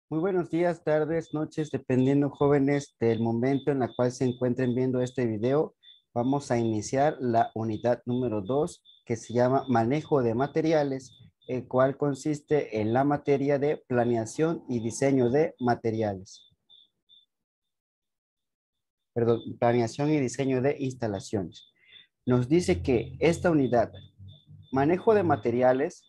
Muy buenos días, tardes, noches, dependiendo, jóvenes, del momento en el cual se encuentren viendo este video. Vamos a iniciar la unidad número 2, que se llama Manejo de Materiales, el cual consiste en la materia de planeación y diseño de materiales. Perdón, planeación y diseño de instalaciones. Nos dice que esta unidad, manejo de materiales,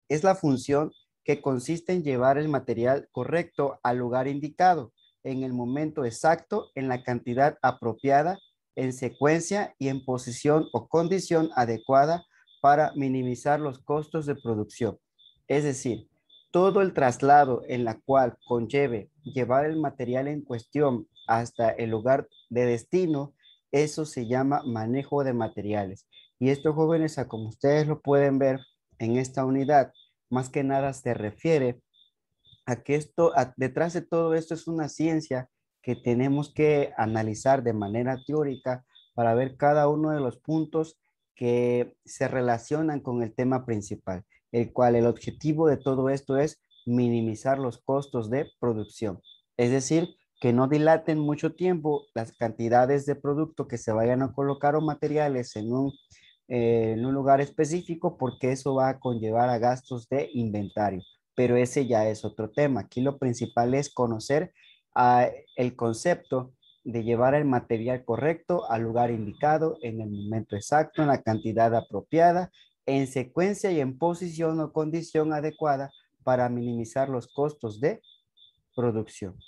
es la función que consiste en llevar el material correcto al lugar indicado, en el momento exacto, en la cantidad apropiada, en secuencia y en posición o condición adecuada para minimizar los costos de producción. Es decir, todo el traslado en la cual conlleve llevar el material en cuestión hasta el lugar de destino, eso se llama manejo de materiales. Y esto, jóvenes, a como ustedes lo pueden ver en esta unidad, más que nada se refiere a que detrás de todo esto es una ciencia que tenemos que analizar de manera teórica para ver cada uno de los puntos que se relacionan con el tema principal, el cual el objetivo de todo esto es minimizar los costos de producción. Es decir, que no dilaten mucho tiempo las cantidades de producto que se vayan a colocar o materiales en un lugar específico, porque eso va a conllevar a gastos de inventario, pero ese ya es otro tema. Aquí lo principal es conocer el concepto de llevar el material correcto al lugar indicado, en el momento exacto, en la cantidad apropiada, en secuencia y en posición o condición adecuada para minimizar los costos de producción.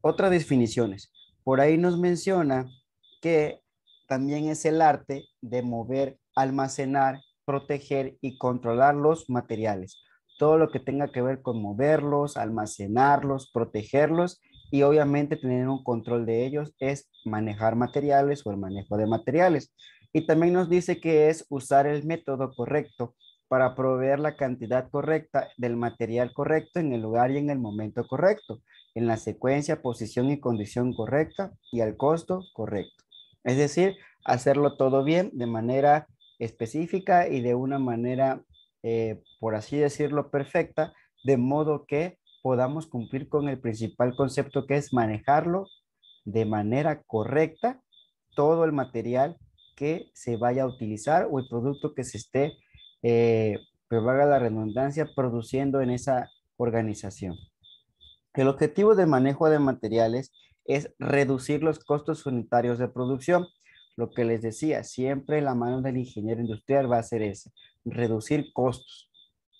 Otras definiciones. Por ahí nos menciona que también es el arte de mover, almacenar, proteger y controlar los materiales. Todo lo que tenga que ver con moverlos, almacenarlos, protegerlos y obviamente tener un control de ellos es manejar materiales o el manejo de materiales. Y también nos dice que es usar el método correcto para proveer la cantidad correcta del material correcto en el lugar y en el momento correcto, en la secuencia, posición y condición correcta y al costo correcto. Es decir, hacerlo todo bien de manera específica y de una manera, por así decirlo, perfecta, de modo que podamos cumplir con el principal concepto, que es manejarlo de manera correcta, todo el material que se vaya a utilizar o el producto que se esté, pero valga la redundancia, produciendo en esa organización. El objetivo del manejo de materiales es reducir los costos unitarios de producción. Lo que les decía, siempre la mano del ingeniero industrial va a ser ese, reducir costos,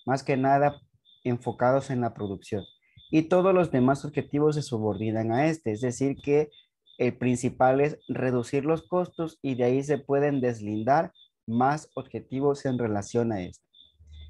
más que nada enfocados en la producción. Y todos los demás objetivos se subordinan a este, es decir, que el principal es reducir los costos y de ahí se pueden deslindar más objetivos en relación a esto.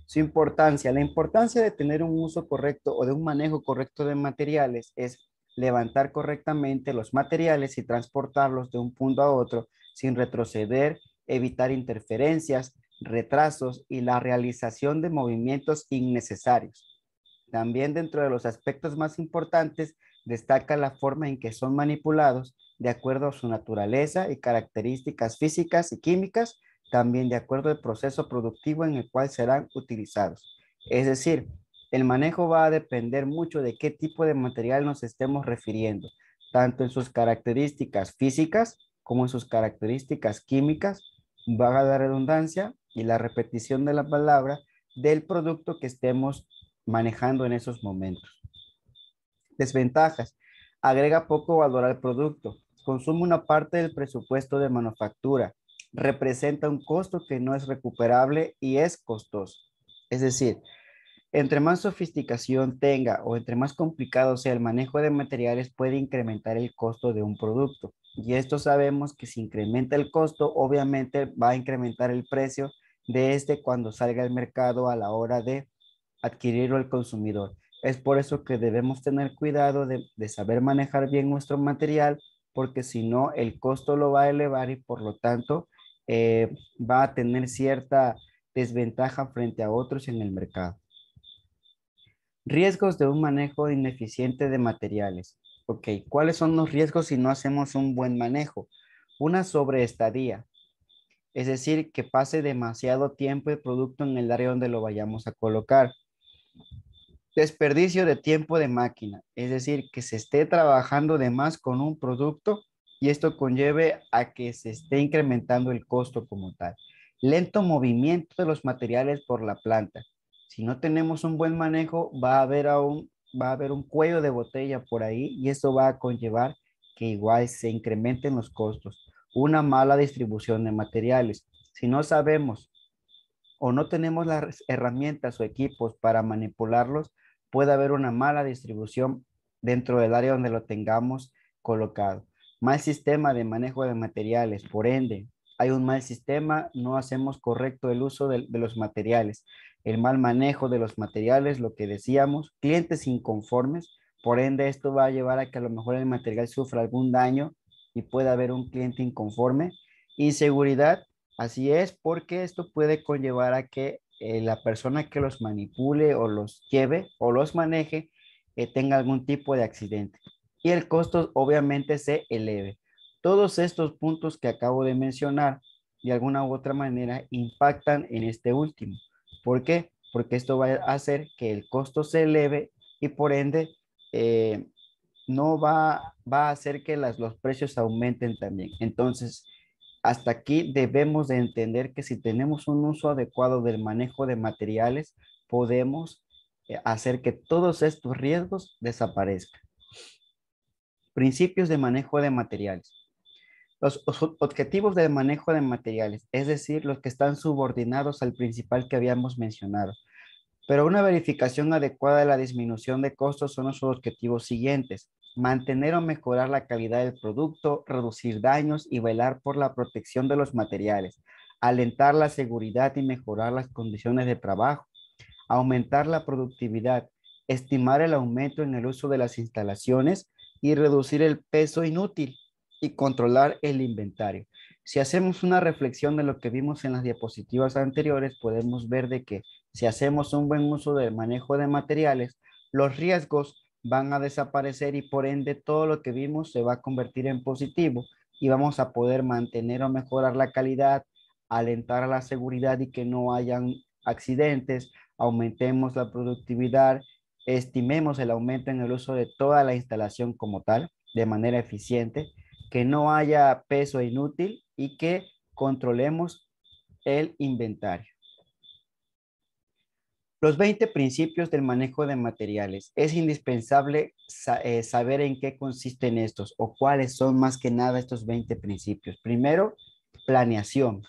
Su importancia, la importancia de tener un uso correcto o de un manejo correcto de materiales es levantar correctamente los materiales y transportarlos de un punto a otro sin retroceder, evitar interferencias, retrasos y la realización de movimientos innecesarios. También dentro de los aspectos más importantes destaca la forma en que son manipulados de acuerdo a su naturaleza y características físicas y químicas, también de acuerdo al proceso productivo en el cual serán utilizados. Es decir, el manejo va a depender mucho de qué tipo de material nos estemos refiriendo, tanto en sus características físicas como en sus características químicas, vaga la redundancia y la repetición de la palabra del producto que estemos manejando en esos momentos. Desventajas. Agrega poco valor al producto. Consume una parte del presupuesto de manufactura. Representa un costo que no es recuperable y es costoso. Es decir, entre más sofisticación tenga o entre más complicado sea el manejo de materiales, puede incrementar el costo de un producto. Y esto sabemos que si incrementa el costo, obviamente va a incrementar el precio de este cuando salga al mercado a la hora de adquirirlo el consumidor. Es por eso que debemos tener cuidado de saber manejar bien nuestro material, porque si no, el costo lo va a elevar y por lo tanto va a tener cierta desventaja frente a otros en el mercado. Riesgos de un manejo ineficiente de materiales. Ok, ¿cuáles son los riesgos si no hacemos un buen manejo? Una sobreestadía. es decir, que pase demasiado tiempo el producto en el área donde lo vayamos a colocar. Desperdicio de tiempo de máquina, es decir, que se esté trabajando de más con un producto y esto conlleve a que se esté incrementando el costo como tal. Lento movimiento de los materiales por la planta. Si no tenemos un buen manejo, va a haber un cuello de botella por ahí y esto va a conllevar que igual se incrementen los costos. Una mala distribución de materiales. Si no sabemos o no tenemos las herramientas o equipos para manipularlos, puede haber una mala distribución dentro del área donde lo tengamos colocado. Mal sistema de manejo de materiales, por ende, hay un mal sistema, no hacemos correcto el uso de los materiales. El mal manejo de los materiales, lo que decíamos, clientes inconformes, por ende, esto va a llevar a que a lo mejor el material sufra algún daño y pueda haber un cliente inconforme. Inseguridad, así es, porque esto puede conllevar a que la persona que los manipule o los lleve o los maneje tenga algún tipo de accidente y el costo obviamente se eleve. Todos estos puntos que acabo de mencionar de alguna u otra manera impactan en este último. ¿Por qué? Porque esto va a hacer que el costo se eleve y por ende eh, no va a hacer que los precios aumenten también. Entonces, hasta aquí debemos de entender que si tenemos un uso adecuado del manejo de materiales, podemos hacer que todos estos riesgos desaparezcan. Principios de manejo de materiales. Los objetivos del manejo de materiales, es decir, los que están subordinados al principal que habíamos mencionado. Pero una verificación adecuada de la disminución de costos son los objetivos siguientes: mantener o mejorar la calidad del producto, reducir daños y velar por la protección de los materiales, alentar la seguridad y mejorar las condiciones de trabajo, aumentar la productividad, estimar el aumento en el uso de las instalaciones y reducir el peso inútil y controlar el inventario. Si hacemos una reflexión de lo que vimos en las diapositivas anteriores, podemos ver de que si hacemos un buen uso del manejo de materiales, los riesgos van a desaparecer y por ende todo lo que vimos se va a convertir en positivo y vamos a poder mantener o mejorar la calidad, alentar a la seguridad y que no hayan accidentes, aumentemos la productividad, estimemos el aumento en el uso de toda la instalación como tal, de manera eficiente, que no haya peso inútil y que controlemos el inventario. Los 20 principios del manejo de materiales. Es indispensable saber en qué consisten estos o cuáles son más que nada estos 20 principios. Primero, planeación,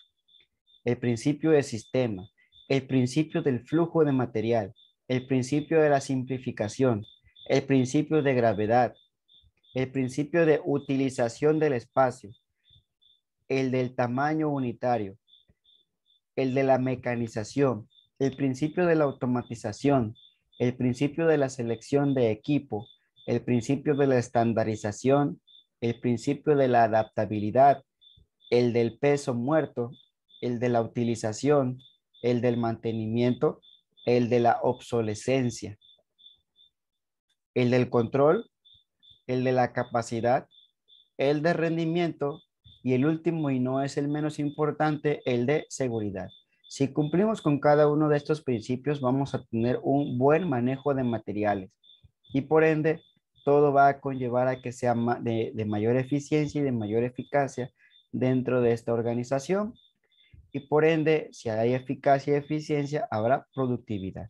el principio de sistema, el principio del flujo de material, el principio de la simplificación, el principio de gravedad, el principio de utilización del espacio, el del tamaño unitario, el de la mecanización, el principio de la automatización, el principio de la selección de equipo, el principio de la estandarización, el principio de la adaptabilidad, el del peso muerto, el de la utilización, el del mantenimiento, el de la obsolescencia, el del control, el de la capacidad, el de rendimiento y el último y no es el menos importante, el de seguridad. Si cumplimos con cada uno de estos principios, vamos a tener un buen manejo de materiales y por ende todo va a conllevar a que sea de mayor eficiencia y de mayor eficacia dentro de esta organización y por ende, si hay eficacia y eficiencia, habrá productividad.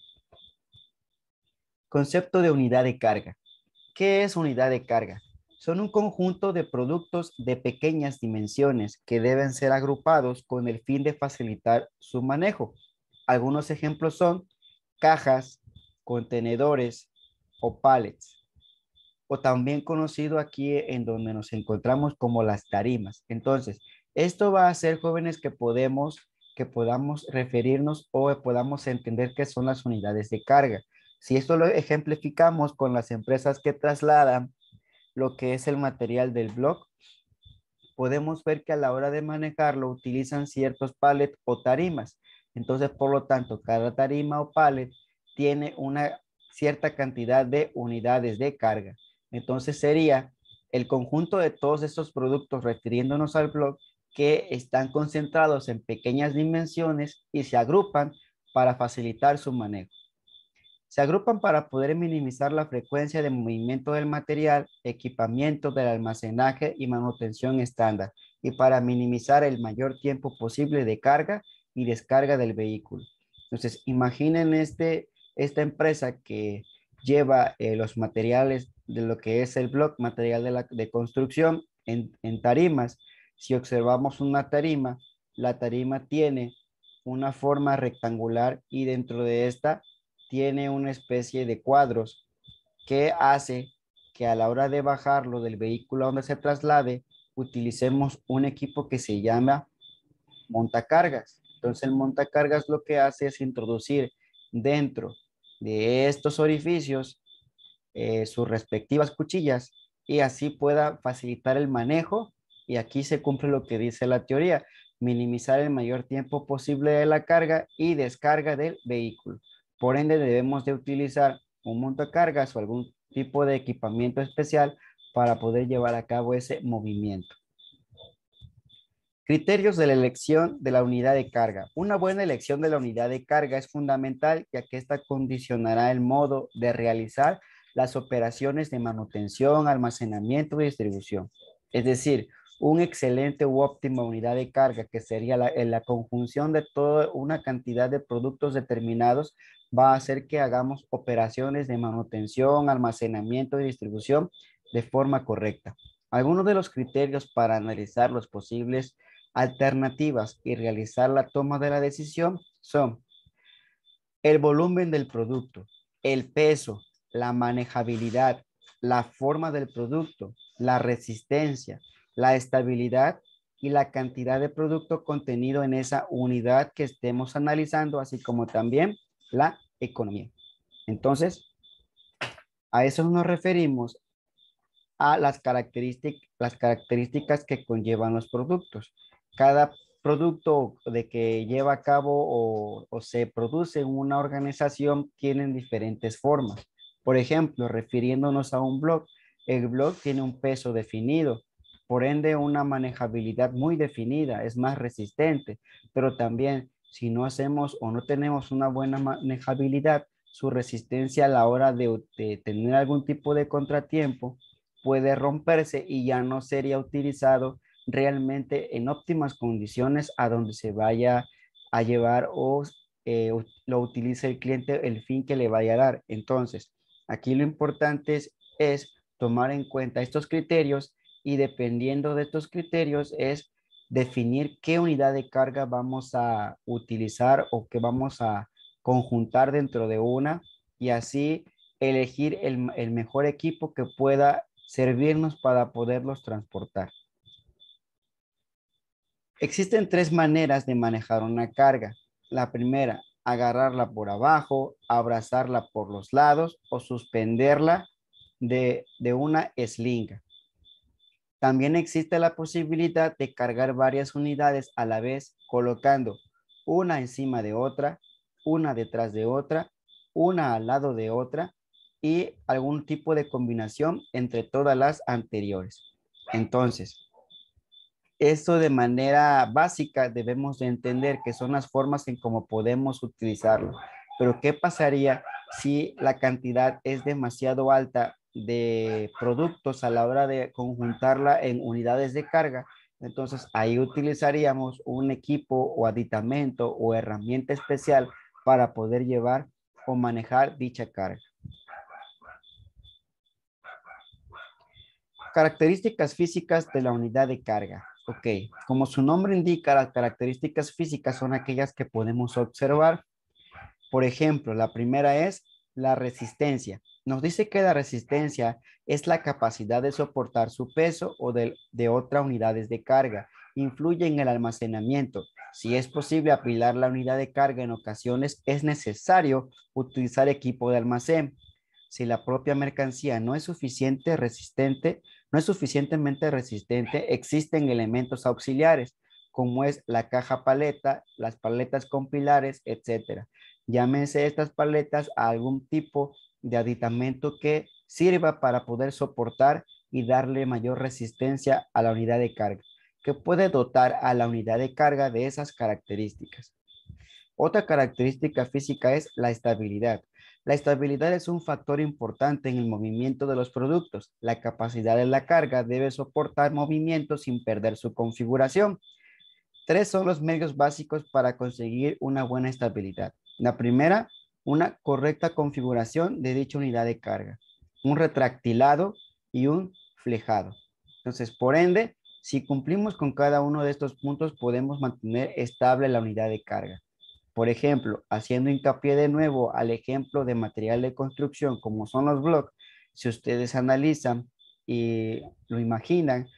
Concepto de unidad de carga. ¿Qué es unidad de carga? Son un conjunto de productos de pequeñas dimensiones que deben ser agrupados con el fin de facilitar su manejo. Algunos ejemplos son cajas, contenedores o pallets, o también conocido aquí en donde nos encontramos como las tarimas. Entonces, esto va a ser, jóvenes, que podamos referirnos o podamos entender qué son las unidades de carga. Si esto lo ejemplificamos con las empresas que trasladan lo que es el material del blog, podemos ver que a la hora de manejarlo utilizan ciertos pallets o tarimas. Entonces, por lo tanto, cada tarima o pallet tiene una cierta cantidad de unidades de carga. Entonces, sería el conjunto de todos estos productos, refiriéndonos al blog, que están concentrados en pequeñas dimensiones y se agrupan para facilitar su manejo. Se agrupan para poder minimizar la frecuencia de movimiento del material, equipamiento del almacenaje y manutención estándar, y para minimizar el mayor tiempo posible de carga y descarga del vehículo. Entonces, imaginen esta empresa que lleva los materiales de lo que es el block, material de construcción en tarimas. Si observamos una tarima, la tarima tiene una forma rectangular y dentro de esta tiene una especie de cuadros que hace que a la hora de bajarlo del vehículo donde se traslade, utilicemos un equipo que se llama montacargas. Entonces el montacargas lo que hace es introducir dentro de estos orificios sus respectivas cuchillas y así pueda facilitar el manejo. Y aquí se cumple lo que dice la teoría: minimizar el mayor tiempo posible de la carga y descarga del vehículo. Por ende, debemos de utilizar un montacargas o algún tipo de equipamiento especial para poder llevar a cabo ese movimiento. Criterios de la elección de la unidad de carga. Una buena elección de la unidad de carga es fundamental, ya que esta condicionará el modo de realizar las operaciones de manutención, almacenamiento y distribución. Es decir, un excelente u óptima unidad de carga, que sería la conjunción de toda una cantidad de productos determinados, va a hacer que hagamos operaciones de manutención, almacenamiento y distribución de forma correcta. Algunos de los criterios para analizar los posibles alternativas y realizar la toma de la decisión son el volumen del producto, el peso, la manejabilidad, la forma del producto, la resistencia, la estabilidad y la cantidad de producto contenido en esa unidad que estemos analizando, así como también la economía. Entonces, a eso nos referimos a las características que conllevan los productos. Cada producto de que lleva a cabo o se produce en una organización tienen diferentes formas. Por ejemplo, refiriéndonos a un blog, el blog tiene un peso definido, por ende una manejabilidad muy definida, es más resistente, pero también si no hacemos o no tenemos una buena manejabilidad, su resistencia a la hora de tener algún tipo de contratiempo puede romperse y ya no sería utilizado realmente en óptimas condiciones a donde se vaya a llevar o lo utilice el cliente el fin que le vaya a dar. Entonces, aquí lo importante es tomar en cuenta estos criterios y dependiendo de estos criterios es definir qué unidad de carga vamos a utilizar o que vamos a conjuntar dentro de una y así elegir el mejor equipo que pueda servirnos para poderlos transportar. Existen tres maneras de manejar una carga. La primera, agarrarla por abajo, abrazarla por los lados o suspenderla de una eslinga. También existe la posibilidad de cargar varias unidades a la vez, colocando una encima de otra, una detrás de otra, una al lado de otra y algún tipo de combinación entre todas las anteriores. Entonces, esto de manera básica debemos de entender que son las formas en cómo podemos utilizarlo. Pero ¿qué pasaría si la cantidad es demasiado alta de productos a la hora de conjuntarla en unidades de carga? Entonces ahí utilizaríamos un equipo o aditamento o herramienta especial para poder llevar o manejar dicha carga. Características físicas de la unidad de carga. Ok, como su nombre indica, las características físicas son aquellas que podemos observar. Por ejemplo, la primera es la resistencia. Nos dice que la resistencia es la capacidad de soportar su peso o de otras unidades de carga. Influye en el almacenamiento. Si es posible apilar la unidad de carga en ocasiones, es necesario utilizar equipo de almacén. Si la propia mercancía no es suficientemente resistente, existen elementos auxiliares, como es la caja paleta, las paletas con pilares, etcétera. Llámense estas paletas a algún tipo de aditamento que sirva para poder soportar y darle mayor resistencia a la unidad de carga. que puede dotar a la unidad de carga de esas características. Otra característica física es la estabilidad. La estabilidad es un factor importante en el movimiento de los productos. La capacidad de la carga debe soportar movimientos sin perder su configuración. Tres son los medios básicos para conseguir una buena estabilidad. La primera, una correcta configuración de dicha unidad de carga, un retractilado y un flejado. Entonces, por ende, si cumplimos con cada uno de estos puntos, podemos mantener estable la unidad de carga. Por ejemplo, haciendo hincapié de nuevo al ejemplo de material de construcción como son los bloques, si ustedes analizan y lo imaginan,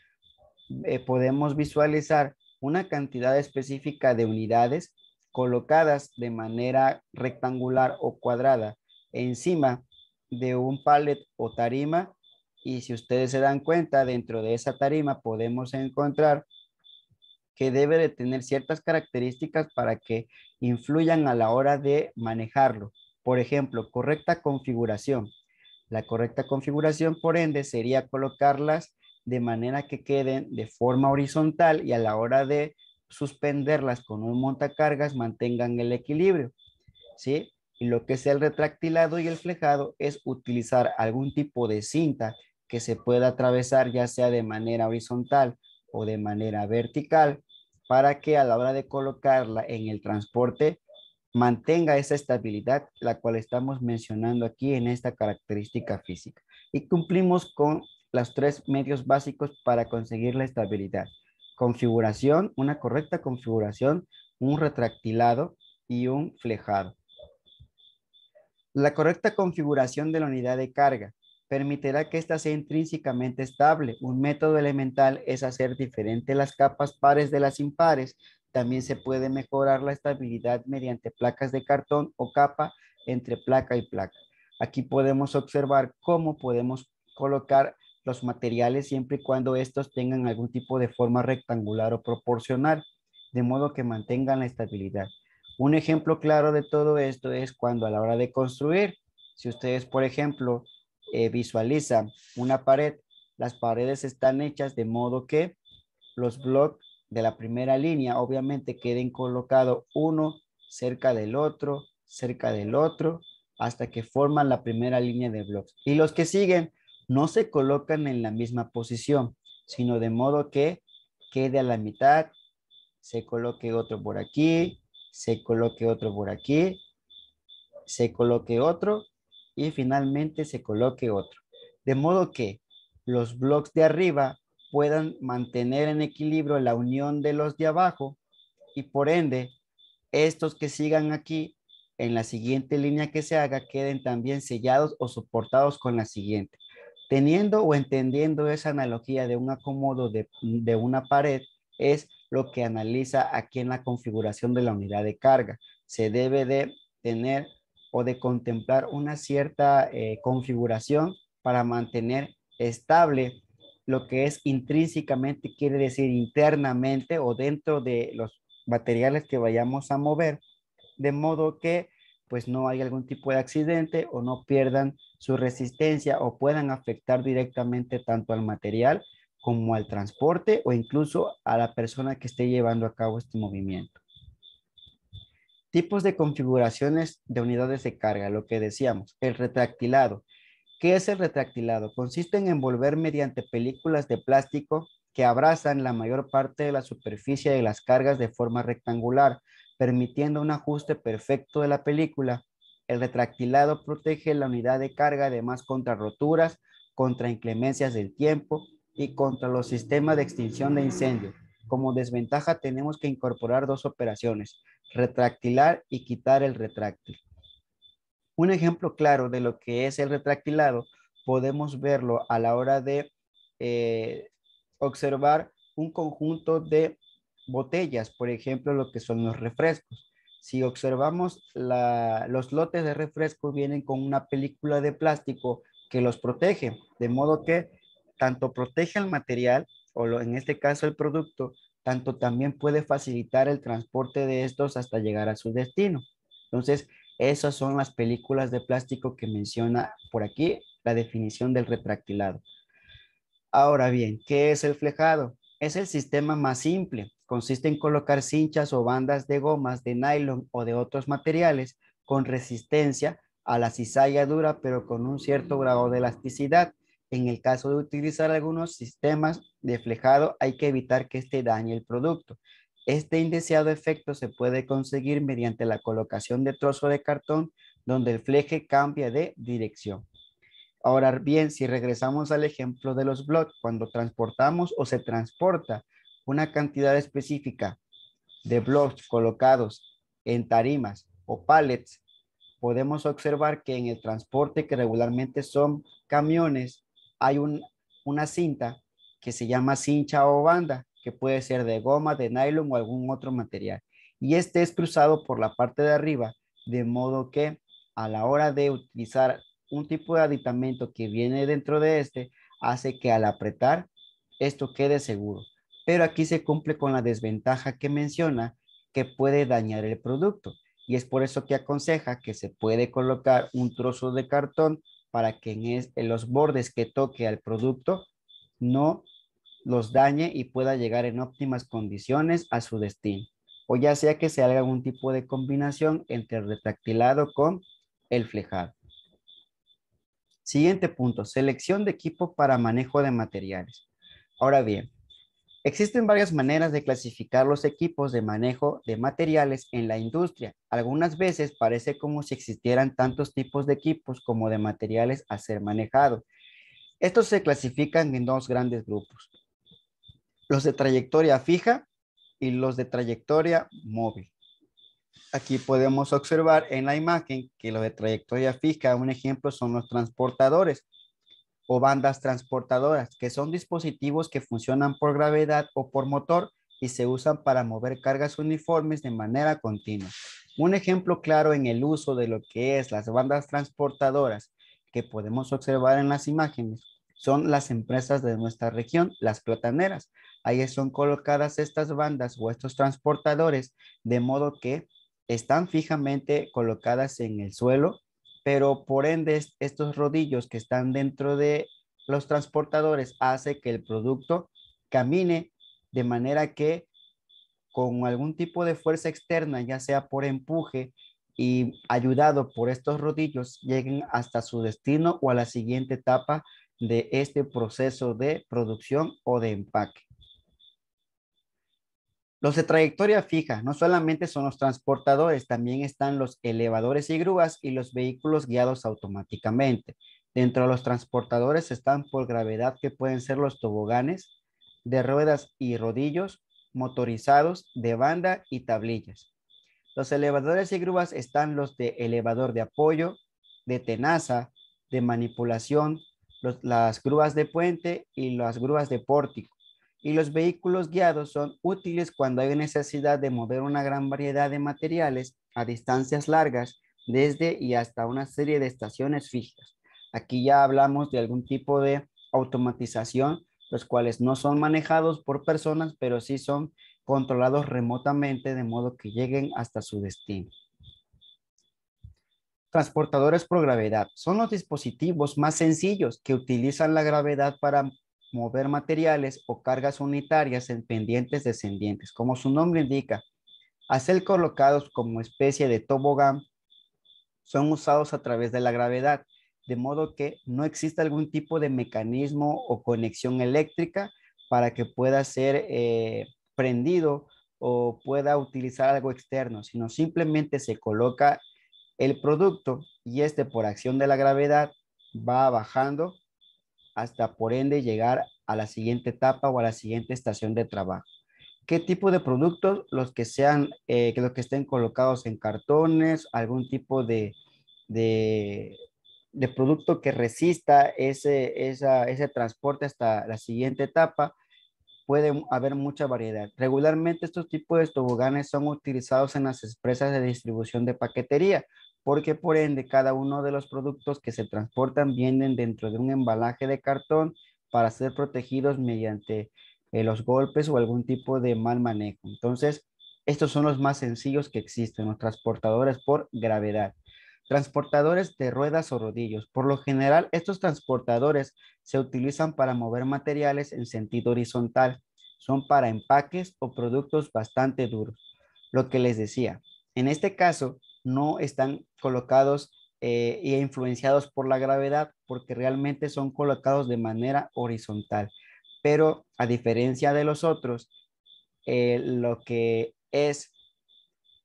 podemos visualizar una cantidad específica de unidades colocadas de manera rectangular o cuadrada encima de un pallet o tarima, y si ustedes se dan cuenta, dentro de esa tarima podemos encontrar que debe de tener ciertas características para que influyan a la hora de manejarlo. Por ejemplo, correcta configuración. La correcta configuración, por ende, sería colocarlas de manera que queden de forma horizontal y a la hora de suspenderlas con un montacargas mantengan el equilibrio, ¿sí? Y lo que es el retractilado y el flejado es utilizar algún tipo de cinta que se pueda atravesar ya sea de manera horizontal o de manera vertical para que a la hora de colocarla en el transporte mantenga esa estabilidad, la cual estamos mencionando aquí en esta característica física. Y cumplimos con los tres medios básicos para conseguir la estabilidad. Configuración, una correcta configuración, un retractilado y un flejado. La correcta configuración de la unidad de carga permitirá que ésta sea intrínsecamente estable. Un método elemental es hacer diferentes las capas pares de las impares. También se puede mejorar la estabilidad mediante placas de cartón o capa entre placa y placa. Aquí podemos observar cómo podemos colocar los materiales siempre y cuando estos tengan algún tipo de forma rectangular o proporcional, de modo que mantengan la estabilidad. Un ejemplo claro de todo esto es cuando a la hora de construir, si ustedes, por ejemplo, visualizan una pared, las paredes están hechas de modo que los bloques de la primera línea obviamente queden colocados uno cerca del otro, hasta que forman la primera línea de bloques. Y los que siguen no se colocan en la misma posición, sino de modo que quede a la mitad, se coloque otro por aquí, se coloque otro por aquí, se coloque otro y finalmente se coloque otro. De modo que los bloques de arriba puedan mantener en equilibrio la unión de los de abajo y por ende estos que sigan aquí en la siguiente línea que se haga queden también sellados o soportados con la siguiente. Teniendo o entendiendo esa analogía de un acomodo de una pared es lo que analiza aquí en la configuración de la unidad de carga. Se debe de tener o de contemplar una cierta configuración para mantener estable lo que es intrínsecamente, quiere decir internamente o dentro de los materiales que vayamos a mover, de modo que pues no haya algún tipo de accidente o no pierdan su resistencia o puedan afectar directamente tanto al material como al transporte o incluso a la persona que esté llevando a cabo este movimiento. Tipos de configuraciones de unidades de carga, lo que decíamos, el retractilado. ¿Qué es el retractilado? Consiste en envolver mediante películas de plástico que abrazan la mayor parte de la superficie de las cargas de forma rectangular, permitiendo un ajuste perfecto de la película. El retractilado protege la unidad de carga además contra roturas, contra inclemencias del tiempo y contra los sistemas de extinción de incendio. Como desventaja tenemos que incorporar dos operaciones, retractilar y quitar el retráctil. Un ejemplo claro de lo que es el retractilado podemos verlo a la hora de eh, observar un conjunto de botellas, por ejemplo, lo que son los refrescos. Si observamos los lotes de refresco vienen con una película de plástico que los protege, de modo que tanto protege el material en este caso el producto, tanto también puede facilitar el transporte de estos hasta llegar a su destino. Entonces, esas son las películas de plástico que menciona por aquí la definición del retractilado. Ahora bien, ¿qué es el flejado? Es el sistema más simple. Consiste en colocar cinchas o bandas de gomas, de nylon o de otros materiales con resistencia a la cizalla dura, pero con un cierto grado de elasticidad. En el caso de utilizar algunos sistemas de flejado, hay que evitar que este dañe el producto. Este indeseado efecto se puede conseguir mediante la colocación de trozo de cartón donde el fleje cambia de dirección. Ahora bien, si regresamos al ejemplo de los blogs, cuando transportamos o se transporta una cantidad específica de blogs colocados en tarimas o pallets, podemos observar que en el transporte, que regularmente son camiones, hay una cinta que se llama cincha o banda, que puede ser de goma, de nylon o algún otro material. Y este es cruzado por la parte de arriba, de modo que a la hora de utilizar un tipo de aditamento que viene dentro de este, hace que al apretar esto quede seguro. Pero aquí se cumple con la desventaja que menciona, que puede dañar el producto. Y es por eso que aconseja que se puede colocar un trozo de cartón para que en los bordes que toque al producto no los dañe y pueda llegar en óptimas condiciones a su destino. O ya sea que se haga algún tipo de combinación entre el retractilado con el flejado. Siguiente punto, selección de equipo para manejo de materiales. Ahora bien, existen varias maneras de clasificar los equipos de manejo de materiales en la industria. Algunas veces parece como si existieran tantos tipos de equipos como de materiales a ser manejado. Estos se clasifican en dos grandes grupos, los de trayectoria fija y los de trayectoria móvil. Aquí podemos observar en la imagen que los de trayectoria fija, un ejemplo son los transportadores o bandas transportadoras, que son dispositivos que funcionan por gravedad o por motor y se usan para mover cargas uniformes de manera continua. Un ejemplo claro en el uso de lo que es las bandas transportadoras que podemos observar en las imágenes son las empresas de nuestra región, las plataneras. Ahí son colocadas estas bandas o estos transportadores de modo que están fijamente colocadas en el suelo, pero por ende estos rodillos que están dentro de los transportadores hace que el producto camine de manera que con algún tipo de fuerza externa, ya sea por empuje y ayudado por estos rodillos, lleguen hasta su destino o a la siguiente etapa de este proceso de producción o de empaque. Los de trayectoria fija no solamente son los transportadores, también están los elevadores y grúas y los vehículos guiados automáticamente. Dentro de los transportadores están por gravedad, que pueden ser los toboganes de ruedas y rodillos, motorizados de banda y tablillas. Los elevadores y grúas están los de elevador de apoyo, de tenaza, de manipulación, las grúas de puente y las grúas de pórtico. Y los vehículos guiados son útiles cuando hay necesidad de mover una gran variedad de materiales a distancias largas desde y hasta una serie de estaciones fijas. Aquí ya hablamos de algún tipo de automatización, los cuales no son manejados por personas, pero sí son controlados remotamente de modo que lleguen hasta su destino. Transportadores por gravedad. Son los dispositivos más sencillos que utilizan la gravedad para mover materiales o cargas unitarias en pendientes descendientes. Como su nombre indica, al ser colocados como especie de tobogán, son usados a través de la gravedad, de modo que no existe algún tipo de mecanismo o conexión eléctrica para que pueda ser prendido o pueda utilizar algo externo, sino simplemente se coloca el producto y este por acción de la gravedad va bajando hasta por ende llegar a la siguiente etapa o a la siguiente estación de trabajo. ¿Qué tipo de productos? Los que sean, que los que estén colocados en cartones, algún tipo de, de producto que resista ese transporte hasta la siguiente etapa. Puede haber mucha variedad. Regularmente estos tipos de toboganes son utilizados en las empresas de distribución de paquetería, porque por ende cada uno de los productos que se transportan vienen dentro de un embalaje de cartón para ser protegidos mediante los golpes o algún tipo de mal manejo. Entonces, estos son los más sencillos que existen, los transportadores por gravedad. Transportadores de ruedas o rodillos. Por lo general, estos transportadores se utilizan para mover materiales en sentido horizontal. son para empaques o productos bastante duros. Lo que les decía, en este caso no están colocados y influenciados por la gravedad porque realmente son colocados de manera horizontal. Pero a diferencia de los otros, lo que es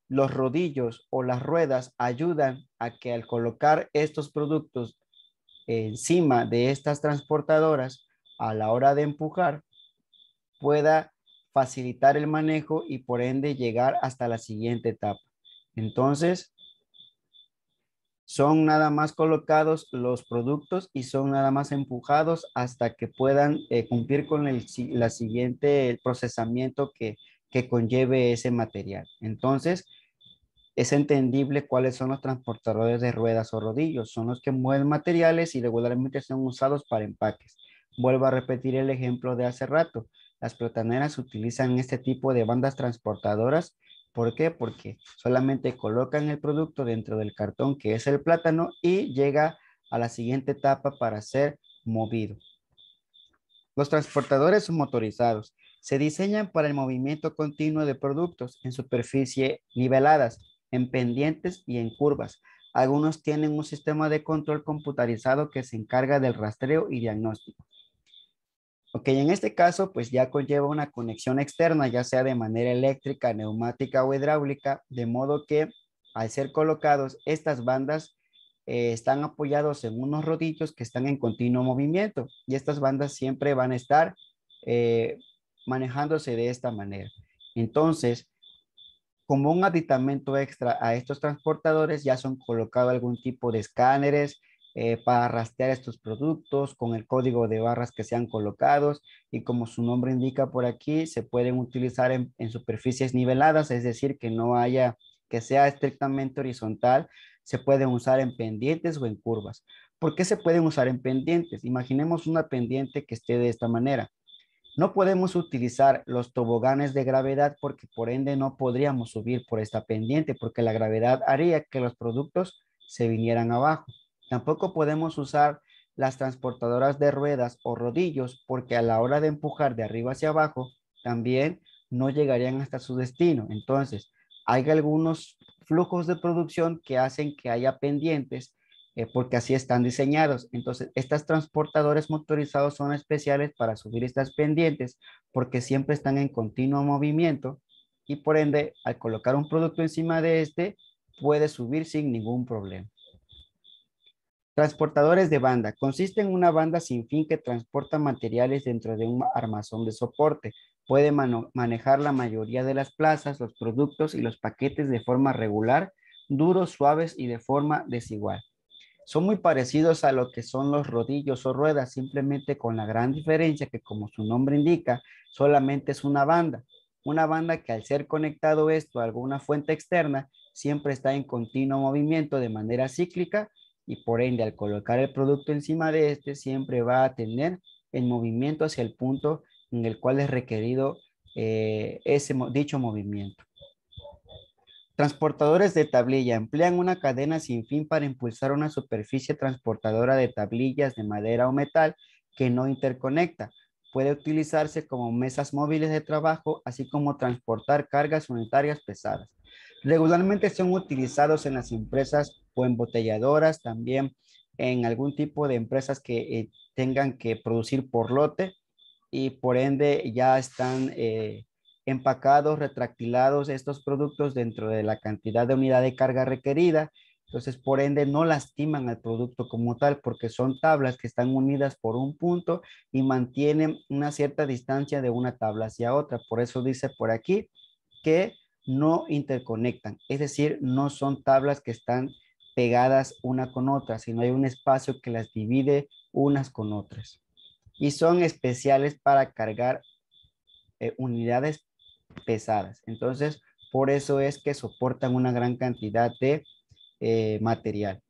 los rodillos o las ruedas ayudan a que al colocar estos productos encima de estas transportadoras a la hora de empujar pueda facilitar el manejo y por ende llegar hasta la siguiente etapa. Entonces, son nada más colocados los productos y son nada más empujados hasta que puedan cumplir con la siguiente procesamiento que conlleve ese material. Entonces, es entendible cuáles son los transportadores de ruedas o rodillos. Son los que mueven materiales y regularmente son usados para empaques. Vuelvo a repetir el ejemplo de hace rato. Las plataneras utilizan este tipo de bandas transportadoras. ¿Por qué? Porque solamente colocan el producto dentro del cartón que es el plátano y llega a la siguiente etapa para ser movido. Los transportadores motorizados se diseñan para el movimiento continuo de productos en superficie niveladas, en pendientes y en curvas. Algunos tienen un sistema de control computarizado que se encarga del rastreo y diagnóstico. Ok, en este caso, pues ya conlleva una conexión externa, ya sea de manera eléctrica, neumática o hidráulica, de modo que al ser colocados, estas bandas están apoyados en unos rodillos que están en continuo movimiento y estas bandas siempre van a estar eh, manejándose de esta manera. Entonces, como un aditamento extra a estos transportadores, ya son colocados algún tipo de escáneres para rastrear estos productos con el código de barras que sean colocados y como su nombre indica por aquí, se pueden utilizar en superficies niveladas, es decir, que no haya, que sea estrictamente horizontal, se pueden usar en pendientes o en curvas. ¿Por qué se pueden usar en pendientes? Imaginemos una pendiente que esté de esta manera. No podemos utilizar los toboganes de gravedad porque por ende no podríamos subir por esta pendiente porque la gravedad haría que los productos se vinieran abajo. Tampoco podemos usar las transportadoras de ruedas o rodillos porque a la hora de empujar de arriba hacia abajo también no llegarían hasta su destino. Entonces, hay algunos flujos de producción que hacen que haya pendientes porque así están diseñados. Entonces, estos transportadores motorizados son especiales para subir estas pendientes porque siempre están en continuo movimiento y por ende, al colocar un producto encima de este, puede subir sin ningún problema. Transportadores de banda. Consiste en una banda sin fin que transporta materiales dentro de un armazón de soporte. Puede manejar la mayoría de las plazas, los productos y los paquetes de forma regular, duros, suaves y de forma desigual. Son muy parecidos a lo que son los rodillos o ruedas, simplemente con la gran diferencia que, como su nombre indica, solamente es una banda. Una banda que al ser conectado esto a alguna fuente externa, siempre está en continuo movimiento de manera cíclica y por ende al colocar el producto encima de este, siempre va a tener el movimiento hacia el punto en el cual es requerido dicho movimiento. Transportadores de tablilla emplean una cadena sin fin para impulsar una superficie transportadora de tablillas de madera o metal que no interconecta. Puede utilizarse como mesas móviles de trabajo, así como transportar cargas unitarias pesadas. Regularmente son utilizados en las empresas o embotelladoras, también en algún tipo de empresas que tengan que producir por lote y por ende ya están empacados, retractilados estos productos dentro de la cantidad de unidad de carga requerida. Entonces, por ende, no lastiman al producto como tal porque son tablas que están unidas por un punto y mantienen una cierta distancia de una tabla hacia otra. Por eso dice por aquí que no interconectan, es decir, no son tablas que están pegadas una con otra, sino hay un espacio que las divide unas con otras y son especiales para cargar unidades pesadas. Entonces, por eso es que soportan una gran cantidad de material.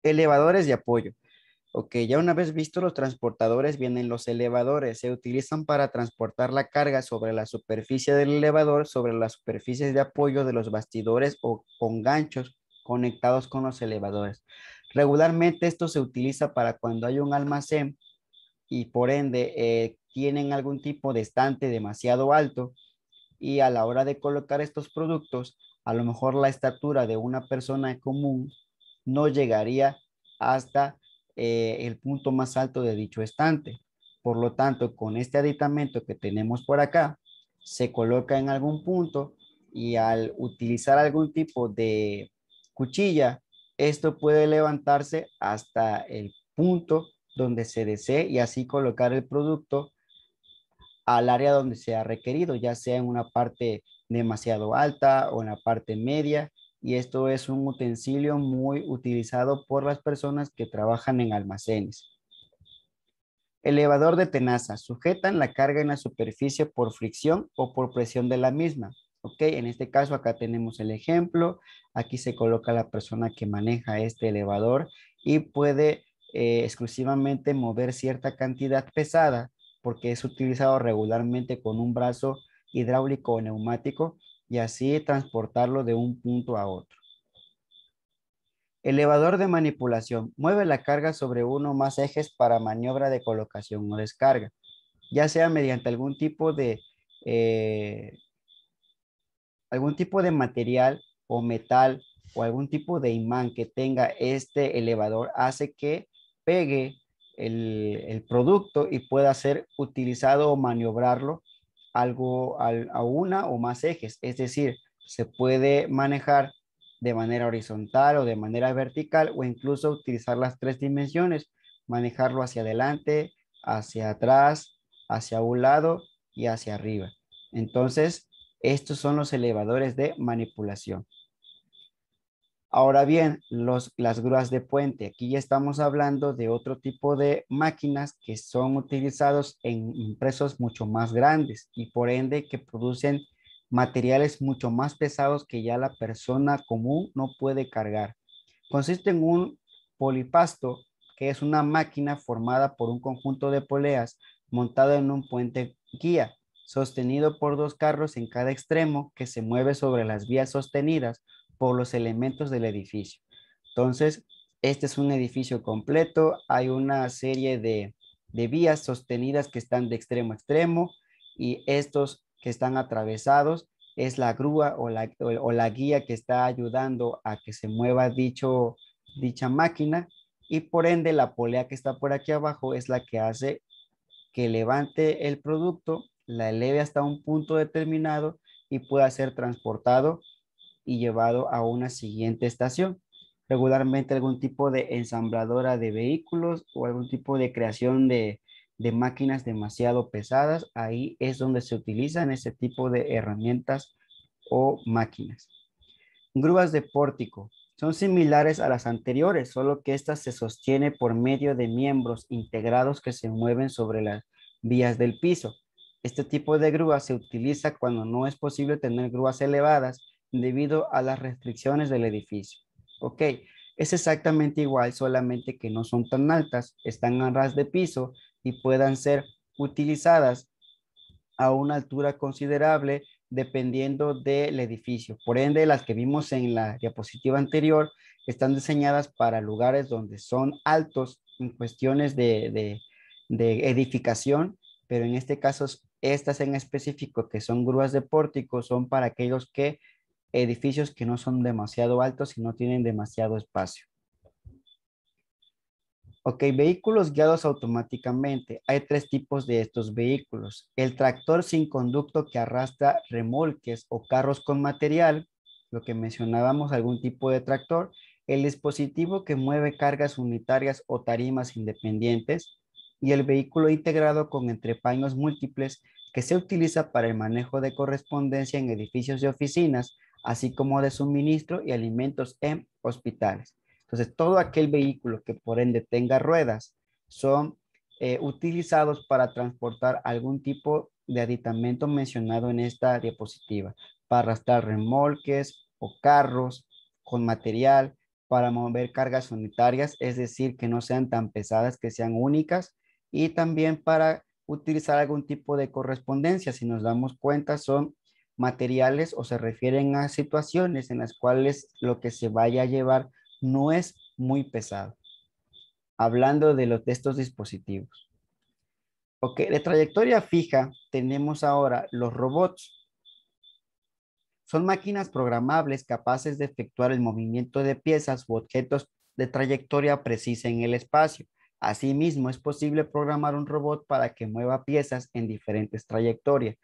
Elevadores de apoyo. Ok, ya una vez visto los transportadores, vienen los elevadores. Se utilizan para transportar la carga sobre la superficie del elevador, sobre las superficies de apoyo de los bastidores o con ganchos conectados con los elevadores. Regularmente esto se utiliza para cuando hay un almacén y por ende tienen algún tipo de estante demasiado alto y a la hora de colocar estos productos, a lo mejor la estatura de una persona común no llegaría hasta el punto más alto de dicho estante. Por lo tanto, con este aditamento que tenemos por acá, se coloca en algún punto y al utilizar algún tipo de cuchilla, esto puede levantarse hasta el punto donde se desee y así colocar el producto al área donde sea requerido, ya sea en una parte demasiado alta o en la parte media. Y esto es un utensilio muy utilizado por las personas que trabajan en almacenes. Elevador de tenaza. Sujetan la carga en la superficie por fricción o por presión de la misma. Ok, en este caso acá tenemos el ejemplo. Aquí se coloca la persona que maneja este elevador y puede exclusivamente mover cierta cantidad pesada porque es utilizado regularmente con un brazo hidráulico o neumático y así transportarlo de un punto a otro. Elevador de manipulación. Mueve la carga sobre uno o más ejes para maniobra de colocación o descarga, ya sea mediante eh, algún tipo de material o metal o algún tipo de imán que tenga este elevador hace que pegue el producto y pueda ser utilizado o maniobrarlo a una o más ejes. Es decir, se puede manejar de manera horizontal o de manera vertical o incluso utilizar las tres dimensiones, manejarlo hacia adelante, hacia atrás, hacia un lado y hacia arriba. Entonces, estos son los elevadores de manipulación. Ahora bien, las grúas de puente. Aquí ya estamos hablando de otro tipo de máquinas que son utilizados en empresas mucho más grandes y por ende que producen materiales mucho más pesados que ya la persona común no puede cargar. Consiste en un polipasto, que es una máquina formada por un conjunto de poleas montado en un puente guía, sostenido por dos carros en cada extremo que se mueve sobre las vías sostenidas por los elementos del edificio. Entonces, este es un edificio completo, hay una serie de vías sostenidas que están de extremo a extremo y estos que están atravesados es la grúa o la guía que está ayudando a que se mueva dicha máquina y por ende la polea que está por aquí abajo es la que hace que levante el producto, la eleve hasta un punto determinado y pueda ser transportado y llevado a una siguiente estación. Regularmente algún tipo de ensambladora de vehículos o algún tipo de creación de máquinas demasiado pesadas, ahí es donde se utilizan ese tipo de herramientas o máquinas. Grúas de pórtico. Son similares a las anteriores, solo que esta se sostiene por medio de miembros integrados que se mueven sobre las vías del piso. Este tipo de grúa se utiliza cuando no es posible tener grúas elevadas debido a las restricciones del edificio. Ok, es exactamente igual, solamente que no son tan altas, están a ras de piso y puedan ser utilizadas a una altura considerable dependiendo del edificio. Por ende, las que vimos en la diapositiva anterior están diseñadas para lugares donde son altos en cuestiones de edificación, pero en este caso, estas en específico, que son grúas de pórtico, son para aquellos edificios que no son demasiado altos y no tienen demasiado espacio. Ok, vehículos guiados automáticamente. Hay tres tipos de estos vehículos. El tractor sin conducto que arrastra remolques o carros con material, lo que mencionábamos, algún tipo de tractor. El dispositivo que mueve cargas unitarias o tarimas independientes. Y el vehículo integrado con entrepaños múltiples que se utiliza para el manejo de correspondencia en edificios de oficinas, así como de suministro y alimentos en hospitales. Entonces, todo aquel vehículo que por ende tenga ruedas son utilizados para transportar algún tipo de aditamento mencionado en esta diapositiva, para arrastrar remolques o carros con material, para mover cargas unitarias, es decir, que no sean tan pesadas, que sean únicas, y también para utilizar algún tipo de correspondencia. Si nos damos cuenta, son materiales o se refieren a situaciones en las cuales lo que se vaya a llevar no es muy pesado. Hablando de estos dispositivos. Ok, de trayectoria fija tenemos ahora los robots. Son máquinas programables capaces de efectuar el movimiento de piezas u objetos de trayectoria precisa en el espacio. Asimismo, es posible programar un robot para que mueva piezas en diferentes trayectorias,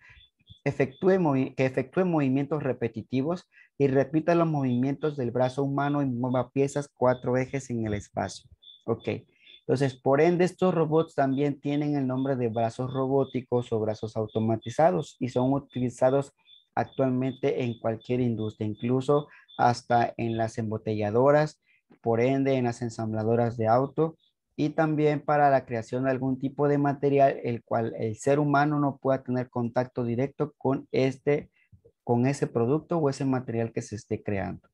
que efectúe movimientos repetitivos y repita los movimientos del brazo humano y mueva piezas 4 ejes en el espacio. Ok. Entonces, por ende, estos robots también tienen el nombre de brazos robóticos o brazos automatizados y son utilizados actualmente en cualquier industria, incluso hasta en las embotelladoras, por ende, en las ensambladoras de auto y también para la creación de algún tipo de material el cual el ser humano no pueda tener contacto directo con ese producto o ese material que se esté creando.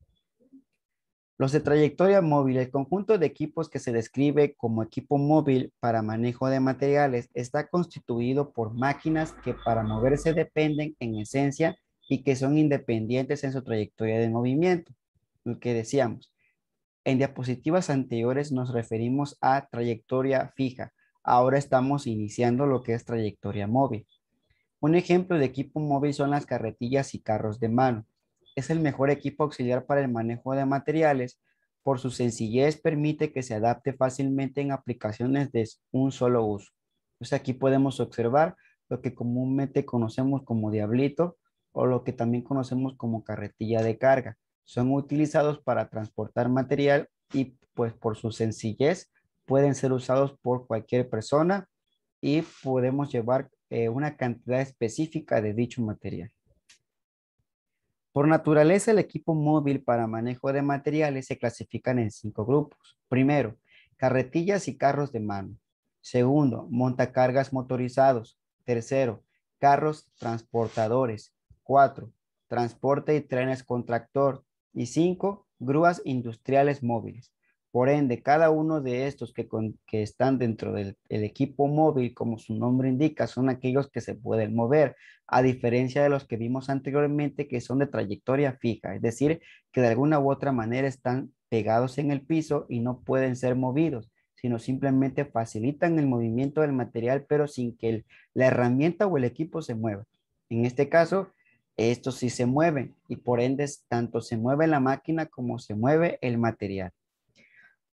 Los de trayectoria móvil, el conjunto de equipos que se describe como equipo móvil para manejo de materiales está constituido por máquinas que para moverse dependen en esencia y que son independientes en su trayectoria de movimiento. Lo que decíamos, en diapositivas anteriores nos referimos a trayectoria fija. Ahora estamos iniciando lo que es trayectoria móvil. Un ejemplo de equipo móvil son las carretillas y carros de mano. Es el mejor equipo auxiliar para el manejo de materiales. Por su sencillez permite que se adapte fácilmente en aplicaciones de un solo uso. Entonces aquí podemos observar lo que comúnmente conocemos como diablito o lo que también conocemos como carretilla de carga. Son utilizados para transportar material y pues por su sencillez pueden ser usados por cualquier persona y podemos llevar una cantidad específica de dicho material. Por naturaleza, el equipo móvil para manejo de materiales se clasifican en 5 grupos. Primero, carretillas y carros de mano. Segundo, montacargas motorizados. Tercero, carros transportadores. Cuatro, transporte y trenes con tractor. Y cinco, grúas industriales móviles. Por ende, cada uno de estos que están dentro del equipo móvil, como su nombre indica, son aquellos que se pueden mover a diferencia de los que vimos anteriormente que son de trayectoria fija, es decir, que de alguna u otra manera están pegados en el piso y no pueden ser movidos, sino simplemente facilitan el movimiento del material, pero sin que la herramienta o el equipo se mueva. En este caso, estos sí se mueven y por ende tanto se mueve la máquina como se mueve el material.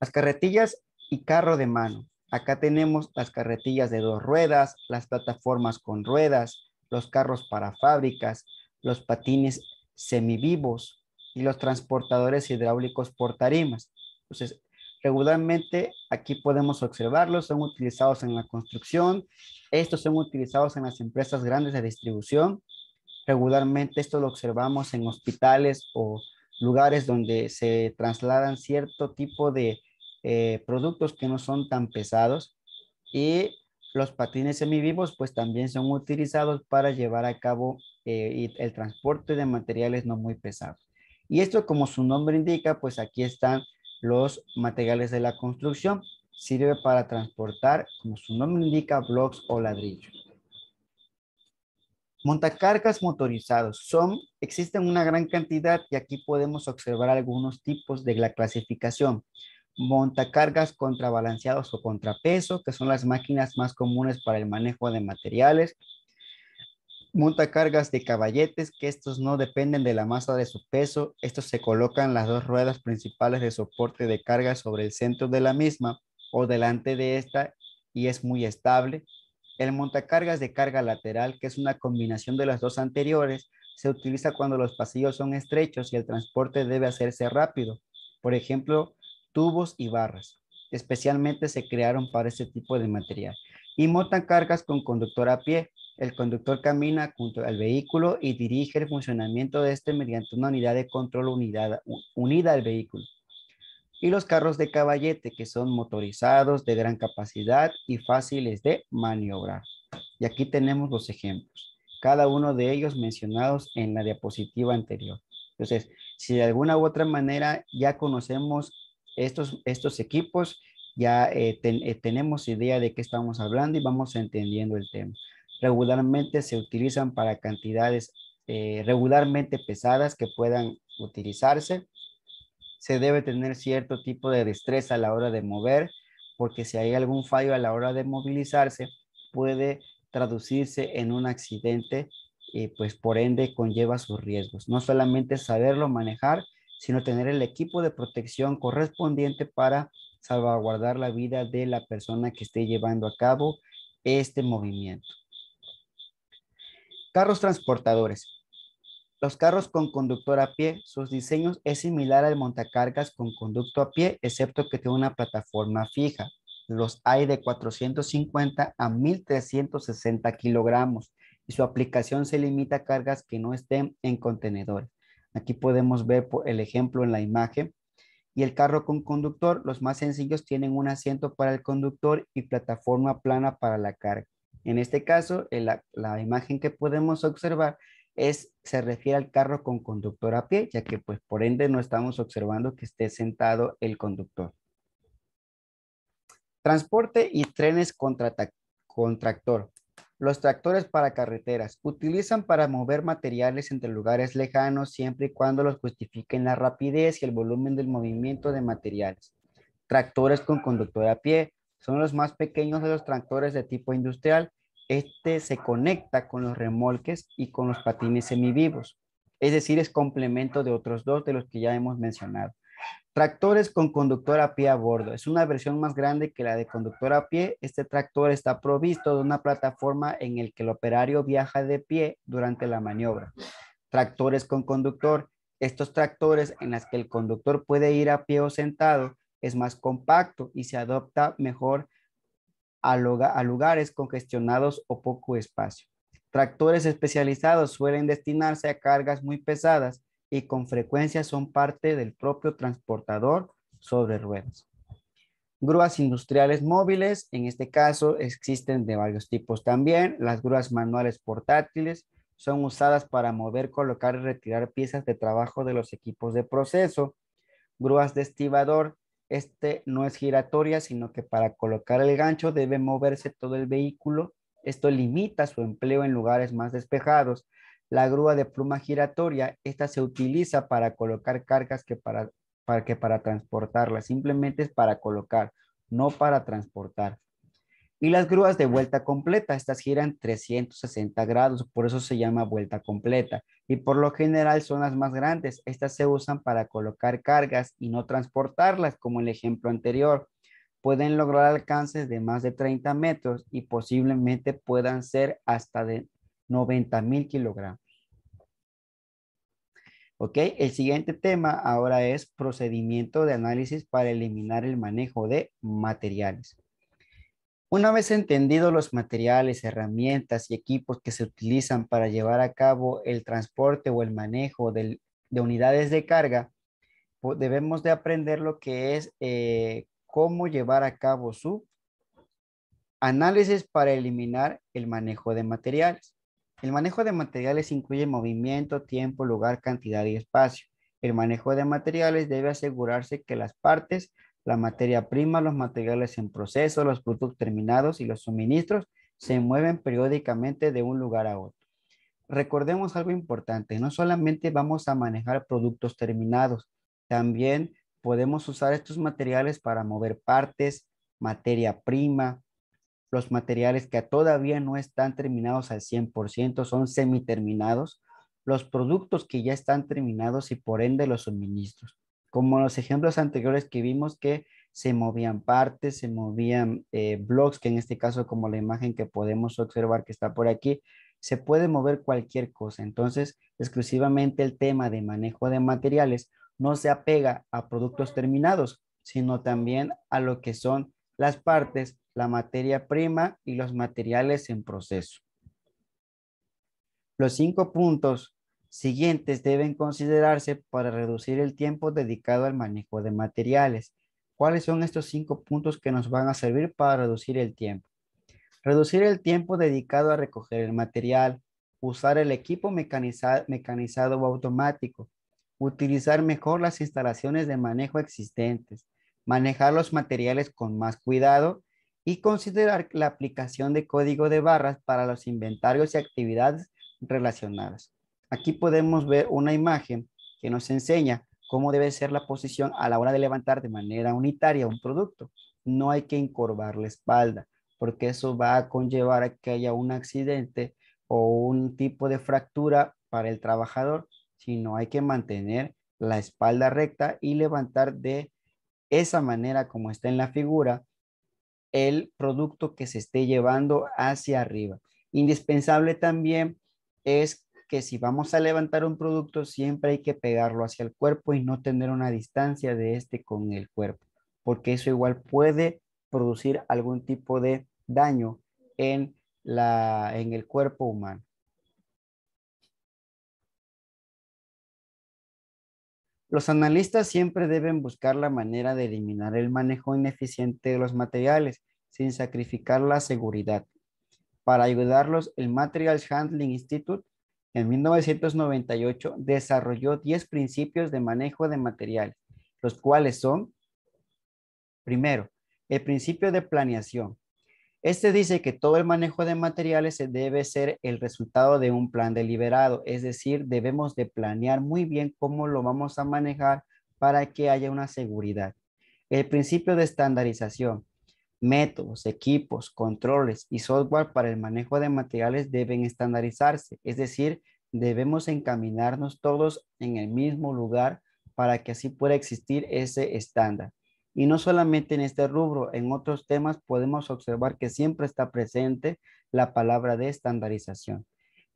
Las carretillas y carro de mano. Acá tenemos las carretillas de 2 ruedas, las plataformas con ruedas, los carros para fábricas, los patines semivivos y los transportadores hidráulicos por tarimas. Entonces, regularmente aquí podemos observarlos, son utilizados en la construcción, estos son utilizados en las empresas grandes de distribución. Regularmente esto lo observamos en hospitales o lugares donde se trasladan cierto tipo de productos que no son tan pesados y los patines semivivos pues también son utilizados para llevar a cabo el transporte de materiales no muy pesados. Y esto como su nombre indica pues aquí están los materiales de la construcción. Sirve para transportar, como su nombre indica, blocks o ladrillos. Montacargas motorizados existen una gran cantidad y aquí podemos observar algunos tipos de la clasificación. Montacargas contrabalanceados o contrapeso, que son las máquinas más comunes para el manejo de materiales. Montacargas de caballetes, que estos no dependen de la masa de su peso. Estos se colocan las 2 ruedas principales de soporte de carga sobre el centro de la misma o delante de esta y es muy estable. El montacargas de carga lateral, que es una combinación de las dos anteriores, se utiliza cuando los pasillos son estrechos y el transporte debe hacerse rápido. Por ejemplo, tubos y barras. Especialmente se crearon para este tipo de material. Y montacargas con conductor a pie. El conductor camina junto al vehículo y dirige el funcionamiento de este mediante una unidad de control unida al vehículo. Y los carros de caballete, que son motorizados de gran capacidad y fáciles de maniobrar. Y aquí tenemos los ejemplos, cada uno de ellos mencionados en la diapositiva anterior. Entonces, si de alguna u otra manera ya conocemos estos equipos, ya tenemos idea de qué estamos hablando y vamos entendiendo el tema. Regularmente se utilizan para cantidades regularmente pesadas que puedan utilizarse. Se debe tener cierto tipo de destreza a la hora de mover, porque si hay algún fallo a la hora de movilizarse, puede traducirse en un accidente y pues por ende conlleva sus riesgos. No solamente saberlo manejar, sino tener el equipo de protección correspondiente para salvaguardar la vida de la persona que esté llevando a cabo este movimiento. Carros transportadores. Los carros con conductor a pie, sus diseños es similar al montacargas con conducto a pie, excepto que tiene una plataforma fija. Los hay de 450 a 1360 kilogramos y su aplicación se limita a cargas que no estén en contenedores. Aquí podemos ver el ejemplo en la imagen. Y el carro con conductor, los más sencillos tienen un asiento para el conductor y plataforma plana para la carga. En este caso, la imagen que podemos observar se refiere al carro con conductor a pie, ya que pues por ende no estamos observando que esté sentado el conductor. Transporte y trenes con tractor. Los tractores para carreteras utilizan para mover materiales entre lugares lejanos siempre y cuando los justifiquen la rapidez y el volumen del movimiento de materiales. Tractores con conductor a pie son los más pequeños de los tractores de tipo industrial. Este se conecta con los remolques y con los patines semivivos. Es decir, es complemento de otros dos de los que ya hemos mencionado. Tractores con conductor a pie a bordo. Es una versión más grande que la de conductor a pie. Este tractor está provisto de una plataforma en el que el operario viaja de pie durante la maniobra. Tractores con conductor. Estos tractores en los que el conductor puede ir a pie o sentado es más compacto y se adapta mejor a lugares congestionados o poco espacio. Tractores especializados suelen destinarse a cargas muy pesadas y con frecuencia son parte del propio transportador sobre ruedas. Grúas industriales móviles, en este caso existen de varios tipos también. Las grúas manuales portátiles son usadas para mover, colocar y retirar piezas de trabajo de los equipos de proceso. Grúas de estibador, este no es giratoria, sino que para colocar el gancho debe moverse todo el vehículo. Esto limita su empleo en lugares más despejados. La grúa de pluma giratoria, esta se utiliza para colocar cargas que para transportarlas. Simplemente es para colocar, no para transportar. Y las grúas de vuelta completa, estas giran 360 grados, por eso se llama vuelta completa. Y por lo general son las más grandes. Estas se usan para colocar cargas y no transportarlas, como el ejemplo anterior. Pueden lograr alcances de más de 30 metros y posiblemente puedan ser hasta de 90,000 kilogramos. Ok, el siguiente tema ahora es procedimiento de análisis para eliminar el manejo de materiales. Una vez entendidos los materiales, herramientas y equipos que se utilizan para llevar a cabo el transporte o el manejo de unidades de carga, debemos de aprender lo que es cómo llevar a cabo su análisis para eliminar el manejo de materiales. El manejo de materiales incluye movimiento, tiempo, lugar, cantidad y espacio. El manejo de materiales debe asegurarse que las partes, la materia prima, los materiales en proceso, los productos terminados y los suministros se mueven periódicamente de un lugar a otro. Recordemos algo importante, no solamente vamos a manejar productos terminados, también podemos usar estos materiales para mover partes, materia prima, los materiales que todavía no están terminados al 100%, son semiterminados, los productos que ya están terminados y por ende los suministros. Como los ejemplos anteriores que vimos que se movían partes, se movían blocks, que en este caso como la imagen que podemos observar que está por aquí, se puede mover cualquier cosa. Entonces, exclusivamente el tema de manejo de materiales no se apega a productos terminados, sino también a lo que son las partes, la materia prima y los materiales en proceso. Los 5 puntos siguientes deben considerarse para reducir el tiempo dedicado al manejo de materiales. ¿Cuáles son estos 5 puntos que nos van a servir para reducir el tiempo? Reducir el tiempo dedicado a recoger el material, usar el equipo mecanizado o automático, utilizar mejor las instalaciones de manejo existentes, manejar los materiales con más cuidado y considerar la aplicación de código de barras para los inventarios y actividades relacionadas. Aquí podemos ver una imagen que nos enseña cómo debe ser la posición a la hora de levantar de manera unitaria un producto. No hay que encorvar la espalda. porque eso va a conllevar a que haya un accidente o un tipo de fractura para el trabajador, sino hay que mantener la espalda recta y levantar de esa manera como está en la figura el producto que se esté llevando hacia arriba. Indispensable también es que si vamos a levantar un producto, siempre hay que pegarlo hacia el cuerpo y no tener una distancia de este con el cuerpo, porque eso igual puede producir algún tipo de daño en en el cuerpo humano. Los analistas siempre deben buscar la manera de eliminar el manejo ineficiente de los materiales sin sacrificar la seguridad. Para ayudarlos, el Materials Handling Institute en 1998 desarrolló 10 principios de manejo de materiales, los cuales son, primero, el principio de planeación. Este dice que todo el manejo de materiales se debe ser el resultado de un plan deliberado, es decir, debemos de planear muy bien cómo lo vamos a manejar para que haya una seguridad. El principio de estandarización. Métodos, equipos, controles y software para el manejo de materiales deben estandarizarse, es decir, debemos encaminarnos todos en el mismo lugar para que así pueda existir ese estándar. Y no solamente en este rubro, en otros temas podemos observar que siempre está presente la palabra de estandarización.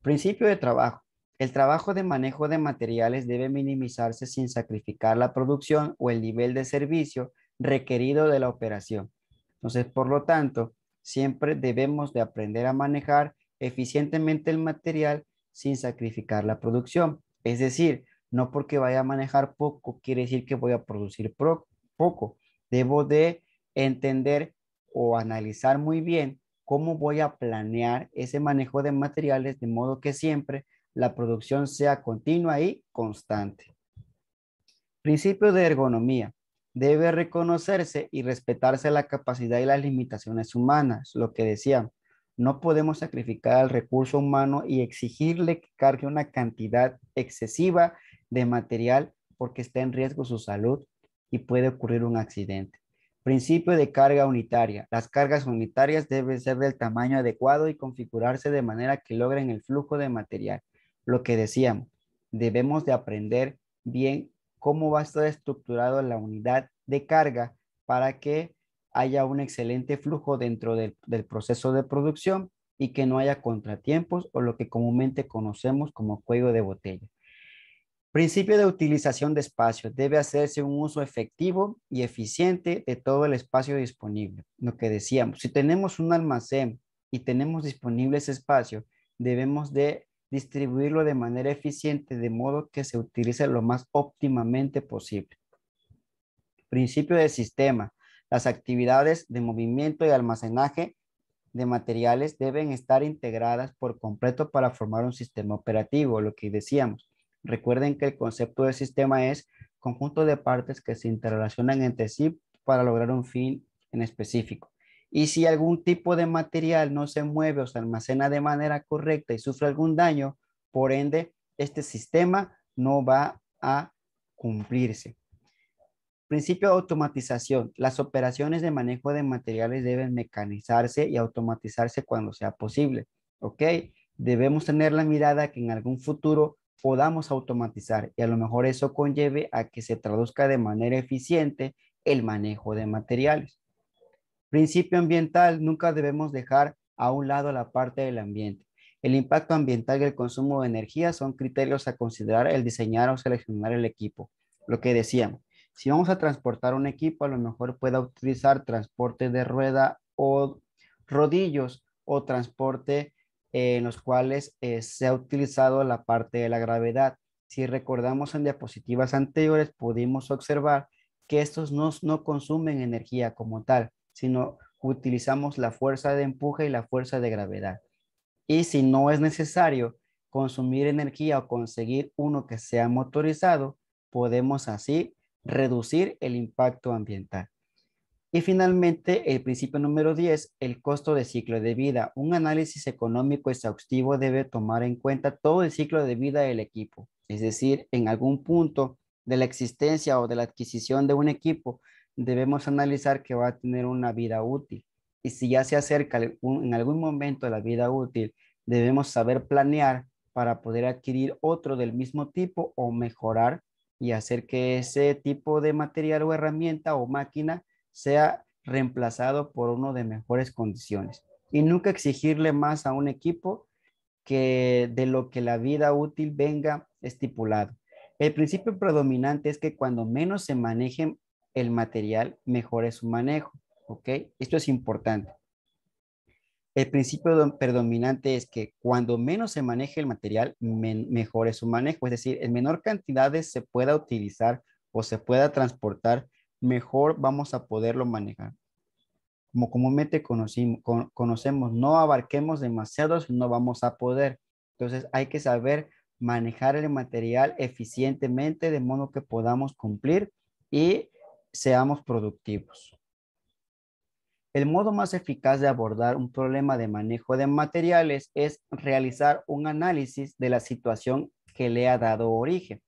Principio de trabajo. El trabajo de manejo de materiales debe minimizarse sin sacrificar la producción o el nivel de servicio requerido de la operación. Entonces, por lo tanto, siempre debemos de aprender a manejar eficientemente el material sin sacrificar la producción. Es decir, no porque vaya a manejar poco, quiere decir que voy a producir poco. Debo de entender o analizar muy bien cómo voy a planear ese manejo de materiales de modo que siempre la producción sea continua y constante. Principio de ergonomía. Debe reconocerse y respetarse la capacidad y las limitaciones humanas, lo que decíamos. No podemos sacrificar al recurso humano y exigirle que cargue una cantidad excesiva de material porque está en riesgo su salud y puede ocurrir un accidente. Principio de carga unitaria. Las cargas unitarias deben ser del tamaño adecuado y configurarse de manera que logren el flujo de material. Lo que decíamos, debemos de aprender bien cómo va a estar estructurado la unidad de carga para que haya un excelente flujo dentro del proceso de producción y que no haya contratiempos o lo que comúnmente conocemos como cuello de botella. Principio de utilización de espacio. Debe hacerse un uso efectivo y eficiente de todo el espacio disponible. Lo que decíamos, si tenemos un almacén y tenemos disponible ese espacio, debemos de distribuirlo de manera eficiente de modo que se utilice lo más óptimamente posible. Principio de sistema. Las actividades de movimiento y almacenaje de materiales deben estar integradas por completo para formar un sistema operativo, lo que decíamos. Recuerden que el concepto de sistema es conjunto de partes que se interrelacionan entre sí para lograr un fin en específico. Y si algún tipo de material no se mueve o se almacena de manera correcta y sufre algún daño, por ende, este sistema no va a cumplirse. Principio de automatización. Las operaciones de manejo de materiales deben mecanizarse y automatizarse cuando sea posible. ¿Ok? Debemos tener la mirada que en algún futuro podamos automatizar y a lo mejor eso conlleve a que se traduzca de manera eficiente el manejo de materiales. Principio ambiental. Nunca debemos dejar a un lado la parte del ambiente. El impacto ambiental y el consumo de energía son criterios a considerar al diseñar o seleccionar el equipo. Lo que decíamos. Si vamos a transportar un equipo, a lo mejor pueda utilizar transporte de rueda o rodillos o transporte en los cuales se ha utilizado la parte de la gravedad. Si recordamos en diapositivas anteriores, pudimos observar que estos no consumen energía como tal, sino utilizamos la fuerza de empuje y la fuerza de gravedad. Y si no es necesario consumir energía o conseguir uno que sea motorizado, podemos así reducir el impacto ambiental. Y finalmente, el principio número 10, el costo de ciclo de vida. Un análisis económico exhaustivo debe tomar en cuenta todo el ciclo de vida del equipo. Es decir, en algún punto de la existencia o de la adquisición de un equipo, debemos analizar que va a tener una vida útil. y si ya se acerca en algún momento de la vida útil, debemos saber planear para poder adquirir otro del mismo tipo o mejorar y hacer que ese tipo de material o herramienta o máquina sea reemplazado por uno de mejores condiciones. Y nunca exigirle más a un equipo que de lo que la vida útil venga estipulado. El principio predominante es que cuando menos se maneje el material, mejor es su manejo, ¿ok? Esto es importante. El principio predominante es que cuando menos se maneje el material, mejor es su manejo, es decir, en menor cantidades se pueda utilizar o se pueda transportar, mejor vamos a poderlo manejar. Como comúnmente conocemos, no abarquemos demasiados, no vamos a poder. Entonces hay que saber manejar el material eficientemente de modo que podamos cumplir y seamos productivos. El modo más eficaz de abordar un problema de manejo de materiales es realizar un análisis de la situación que le ha dado origen.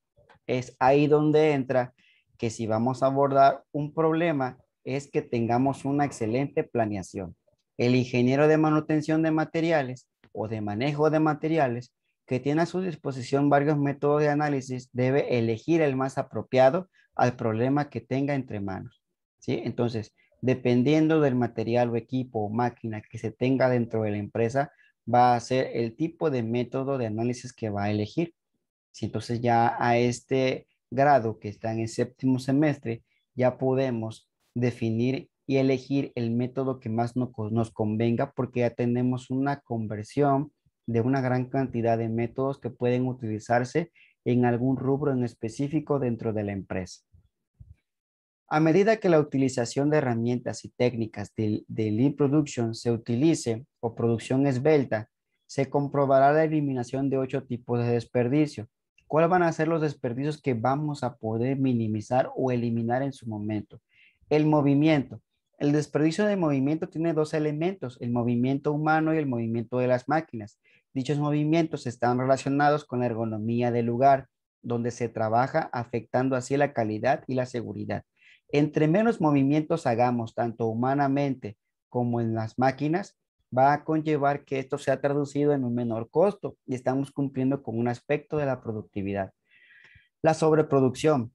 Es ahí donde entra que si vamos a abordar un problema es que tengamos una excelente planeación. El ingeniero de manutención de materiales o de manejo de materiales que tiene a su disposición varios métodos de análisis debe elegir el más apropiado al problema que tenga entre manos. ¿Sí? Entonces, dependiendo del material o equipo o máquina que se tenga dentro de la empresa, va a ser el tipo de método de análisis que va a elegir. Si entonces ya a este grado que está en el séptimo semestre, ya podemos definir y elegir el método que más nos convenga porque ya tenemos una conversión de una gran cantidad de métodos que pueden utilizarse en algún rubro en específico dentro de la empresa. A medida que la utilización de herramientas y técnicas de Lean Production se utilice o producción esbelta, se comprobará la eliminación de 8 tipos de desperdicio. ¿Cuáles van a ser los desperdicios que vamos a poder minimizar o eliminar en su momento? El movimiento. El desperdicio de movimiento tiene dos elementos, el movimiento humano y el movimiento de las máquinas. Dichos movimientos están relacionados con la ergonomía del lugar donde se trabaja, afectando así la calidad y la seguridad. Entre menos movimientos hagamos, tanto humanamente como en las máquinas, va a conllevar que esto sea traducido en un menor costo y estamos cumpliendo con un aspecto de la productividad. La sobreproducción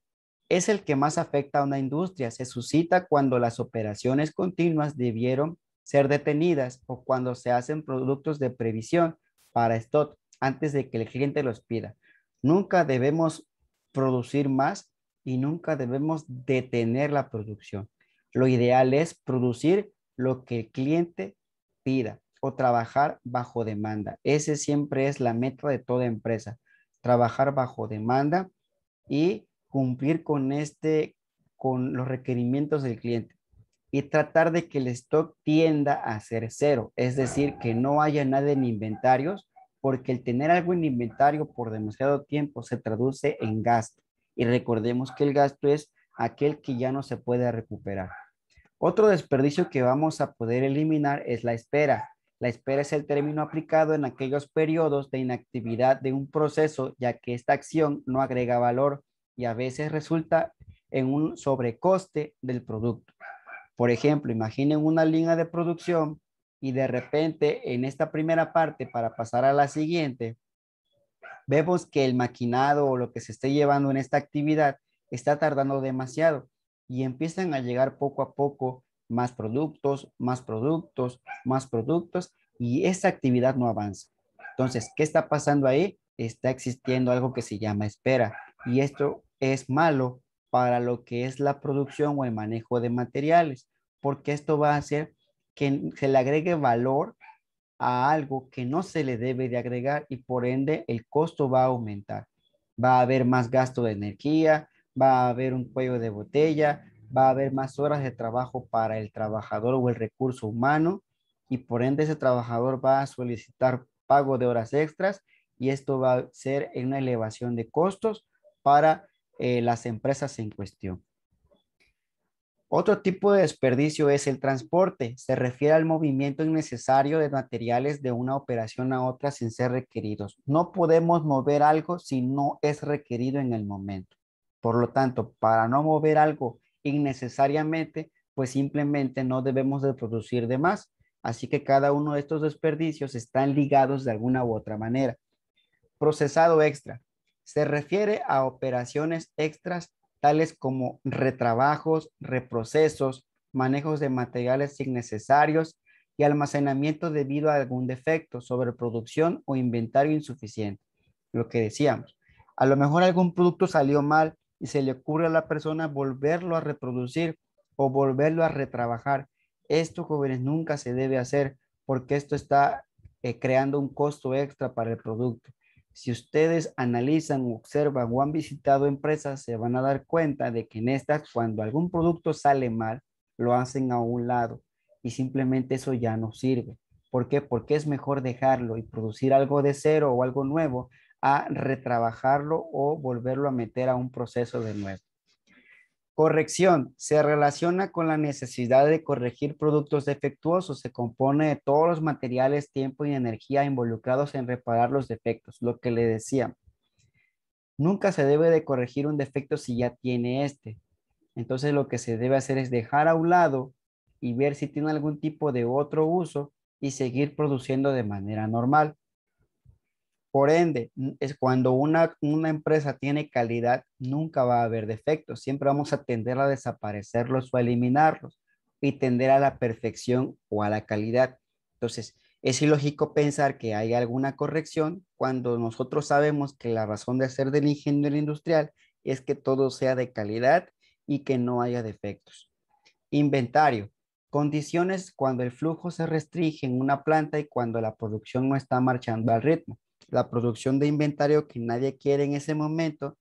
es el que más afecta a una industria. Se suscita cuando las operaciones continuas debieron ser detenidas o cuando se hacen productos de previsión para stock antes de que el cliente los pida. Nunca debemos producir más y nunca debemos detener la producción. Lo ideal es producir lo que el cliente pida o trabajar bajo demanda. Ese siempre es la meta de toda empresa, trabajar bajo demanda y cumplir con los requerimientos del cliente y tratar de que el stock tienda a ser cero, es decir, que no haya nada en inventarios, porque el tener algo en inventario por demasiado tiempo se traduce en gasto. Y recordemos que el gasto es aquel que ya no se puede recuperar. Otro desperdicio que vamos a poder eliminar es la espera. La espera es el término aplicado en aquellos periodos de inactividad de un proceso, ya que esta acción no agrega valor y a veces resulta en un sobrecoste del producto. Por ejemplo, imaginen una línea de producción y de repente en esta primera parte para pasar a la siguiente, vemos que el maquinado o lo que se esté llevando en esta actividad está tardando demasiado y empiezan a llegar poco a poco más productos, más productos, más productos y esta actividad no avanza. Entonces, ¿qué está pasando ahí? Está existiendo algo que se llama espera y esto es malo para lo que es la producción o el manejo de materiales, porque esto va a hacer que se le agregue valor a algo que no se le debe de agregar y por ende el costo va a aumentar. Va a haber más gasto de energía, va a haber un cuello de botella, va a haber más horas de trabajo para el trabajador o el recurso humano y por ende ese trabajador va a solicitar pago de horas extras y esto va a ser una elevación de costos para las empresas en cuestión. Otro tipo de desperdicio es el transporte. Se refiere al movimiento innecesario de materiales de una operación a otra sin ser requeridos. No podemos mover algo si no es requerido en el momento. Por lo tanto, para no mover algo innecesariamente, pues simplemente no debemos de producir de más. Así que cada uno de estos desperdicios están ligados de alguna u otra manera. Procesado extra. Se refiere a operaciones extras tales como retrabajos, reprocesos, manejos de materiales innecesarios y almacenamiento debido a algún defecto, sobreproducción o inventario insuficiente. Lo que decíamos, a lo mejor algún producto salió mal y se le ocurre a la persona volverlo a reproducir o volverlo a retrabajar. Esto, jóvenes, nunca se debe hacer porque esto está creando un costo extra para el producto. Si ustedes analizan, observan o han visitado empresas, se van a dar cuenta de que en estas, cuando algún producto sale mal, lo hacen a un lado y simplemente eso ya no sirve. ¿Por qué? Porque es mejor dejarlo y producir algo de cero o algo nuevo a retrabajarlo o volverlo a meter a un proceso de nuevo. Corrección se relaciona con la necesidad de corregir productos defectuosos. Se compone de todos los materiales, tiempo y energía involucrados en reparar los defectos. Lo que le decía, nunca se debe de corregir un defecto si ya tiene este. Entonces lo que se debe hacer es dejar a un lado y ver si tiene algún tipo de otro uso y seguir produciendo de manera normal. Por ende, es cuando una empresa tiene calidad, nunca va a haber defectos. Siempre vamos a tender a desaparecerlos o a eliminarlos y tender a la perfección o a la calidad. Entonces, es ilógico pensar que hay alguna corrección cuando nosotros sabemos que la razón de ser del ingeniero industrial es que todo sea de calidad y que no haya defectos. Inventario. Condiciones cuando el flujo se restringe en una planta y cuando la producción no está marchando al ritmo. La producción de inventario que nadie quiere en ese momento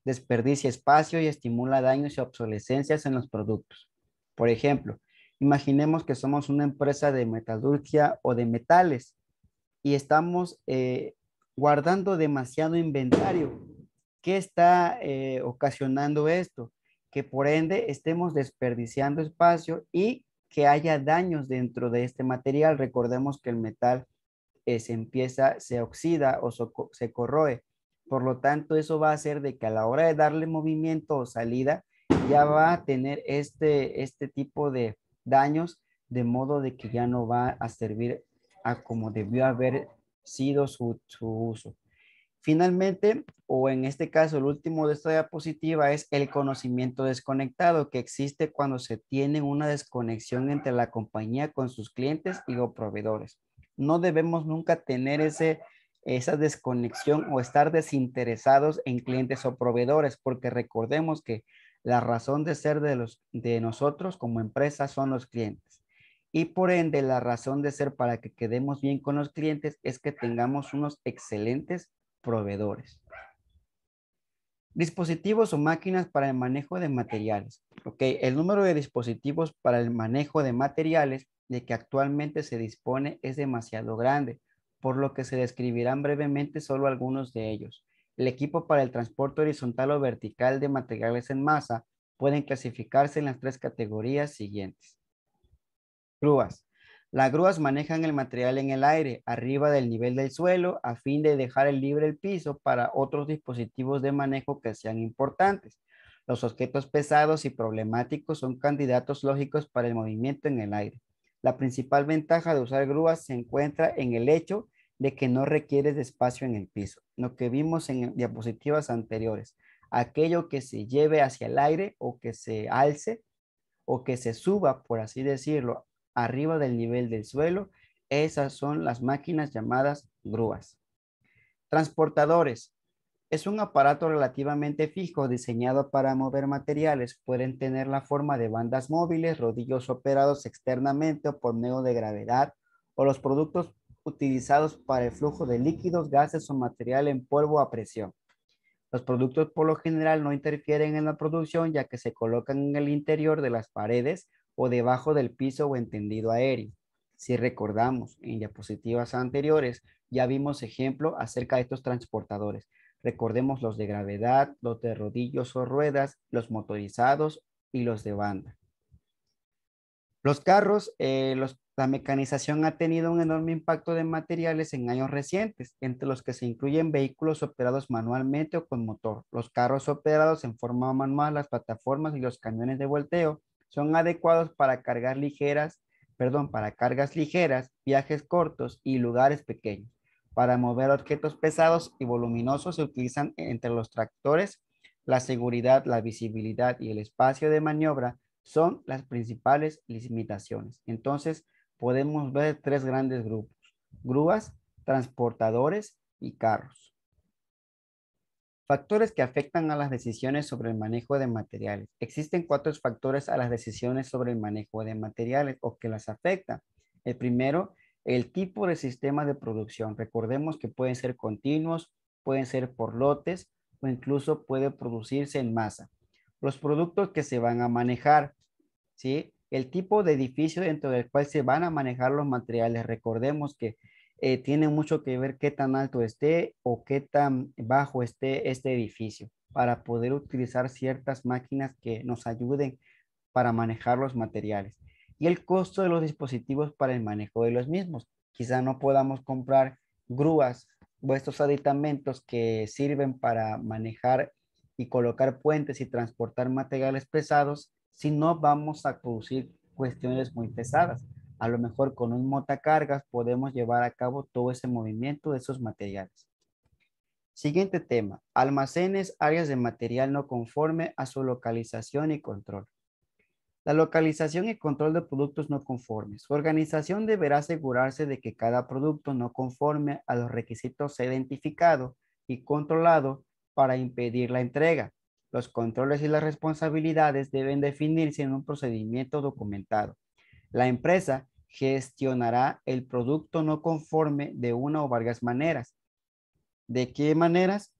desperdicia espacio y estimula daños y obsolescencias en los productos. Por ejemplo, imaginemos que somos una empresa de metalurgia o de metales y estamos guardando demasiado inventario. ¿Qué está ocasionando esto? Que por ende estemos desperdiciando espacio y que haya daños dentro de este material. Recordemos que el metal se oxida o se corroe. Por lo tanto, eso va a hacer de que a la hora de darle movimiento o salida, ya va a tener este tipo de daños, de modo de que ya no va a servir a como debió haber sido su uso. Finalmente, o en este caso, el último de esta diapositiva es el conocimiento desconectado que existe cuando se tiene una desconexión entre la compañía con sus clientes y los proveedores. No debemos nunca tener esa desconexión o estar desinteresados en clientes o proveedores, porque recordemos que la razón de ser de nosotros como empresa son los clientes. Y por ende, la razón de ser para que quedemos bien con los clientes es que tengamos unos excelentes proveedores. Dispositivos o máquinas para el manejo de materiales. Ok, el número de dispositivos para el manejo de materiales de que actualmente se dispone es demasiado grande, por lo que se describirán brevemente solo algunos de ellos. El equipo para el transporte horizontal o vertical de materiales en masa pueden clasificarse en las tres categorías siguientes. Grúas. Las grúas manejan el material en el aire, arriba del nivel del suelo, a fin de dejar libre el piso para otros dispositivos de manejo que sean importantes. Los objetos pesados y problemáticos son candidatos lógicos para el movimiento en el aire. La principal ventaja de usar grúas se encuentra en el hecho de que no requiere de espacio en el piso. Lo que vimos en diapositivas anteriores, aquello que se lleve hacia el aire o que se alce o que se suba, por así decirlo, arriba del nivel del suelo, esas son las máquinas llamadas grúas. Transportadores. Es un aparato relativamente fijo diseñado para mover materiales. Pueden tener la forma de bandas móviles, rodillos operados externamente o por medio de gravedad, o los productos utilizados para el flujo de líquidos, gases o material en polvo a presión. Los productos por lo general no interfieren en la producción ya que se colocan en el interior de las paredes o debajo del piso o en tendido aéreo. Si recordamos en diapositivas anteriores, ya vimos ejemplo acerca de estos transportadores. Recordemos los de gravedad, los de rodillos o ruedas, los motorizados y los de banda. Los carros, la mecanización ha tenido un enorme impacto de materiales en años recientes, entre los que se incluyen vehículos operados manualmente o con motor, los carros operados en forma manual, las plataformas y los camiones de volteo, Son adecuados para para cargas ligeras, viajes cortos y lugares pequeños. Para mover objetos pesados y voluminosos se utilizan entre los tractores. La seguridad, la visibilidad y el espacio de maniobra son las principales limitaciones. Entonces, podemos ver tres grandes grupos: grúas, transportadores y carros. Factores que afectan a las decisiones sobre el manejo de materiales. Existen cuatro factores a las decisiones sobre el manejo de materiales o que las afectan. El primero, el tipo de sistema de producción. Recordemos que pueden ser continuos, pueden ser por lotes o incluso puede producirse en masa. Los productos que se van a manejar, ¿sí? El tipo de edificio dentro del cual se van a manejar los materiales. Recordemos que tiene mucho que ver qué tan alto esté o qué tan bajo esté este edificio para poder utilizar ciertas máquinas que nos ayuden para manejar los materiales. Y el costo de los dispositivos para el manejo de los mismos. Quizá no podamos comprar grúas o estos aditamentos que sirven para manejar y colocar puentes y transportar materiales pesados si no vamos a producir cuestiones muy pesadas. A lo mejor con un montacargas podemos llevar a cabo todo ese movimiento de esos materiales. Siguiente tema: almacenes, áreas de material no conforme a su localización y control. La localización y control de productos no conformes. Su organización deberá asegurarse de que cada producto no conforme a los requisitos sea identificado y controlado para impedir la entrega. Los controles y las responsabilidades deben definirse en un procedimiento documentado. La empresa gestionará el producto no conforme de una o varias maneras. ¿De qué maneras?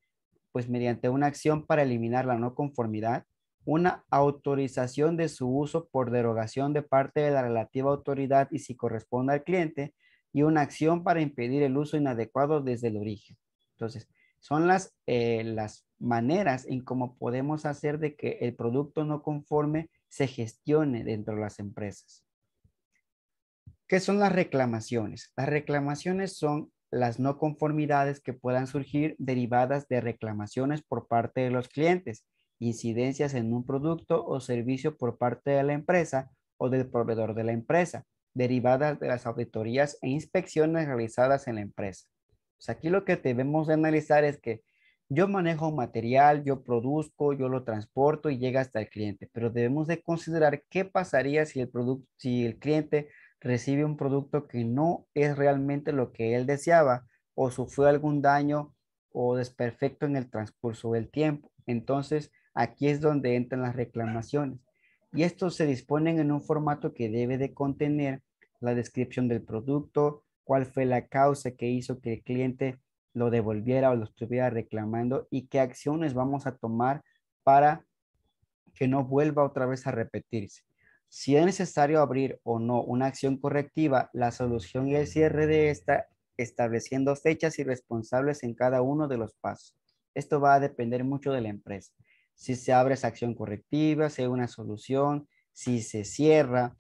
Pues mediante una acción para eliminar la no conformidad, una autorización de su uso por derogación de parte de la relativa autoridad y si corresponde al cliente, y una acción para impedir el uso inadecuado desde el origen. Entonces, son las maneras en cómo podemos hacer de que el producto no conforme se gestione dentro de las empresas. ¿Qué son las reclamaciones? Las reclamaciones son las no conformidades que puedan surgir derivadas de reclamaciones por parte de los clientes, incidencias en un producto o servicio por parte de la empresa o del proveedor de la empresa, derivadas de las auditorías e inspecciones realizadas en la empresa. Pues aquí lo que debemos de analizar es que yo manejo un material, yo produzco, yo lo transporto y llega hasta el cliente, pero debemos de considerar qué pasaría si si el cliente recibe un producto que no es realmente lo que él deseaba o sufrió algún daño o desperfecto en el transcurso del tiempo. Entonces, aquí es donde entran las reclamaciones. Y estos se disponen en un formato que debe de contener la descripción del producto, cuál fue la causa que hizo que el cliente lo devolviera o lo estuviera reclamando y qué acciones vamos a tomar para que no vuelva otra vez a repetirse. Si es necesario abrir o no una acción correctiva, la solución y el cierre de esta, estableciendo fechas y responsables en cada uno de los pasos. Esto va a depender mucho de la empresa. Si se abre esa acción correctiva, si hay una solución, si se cierra,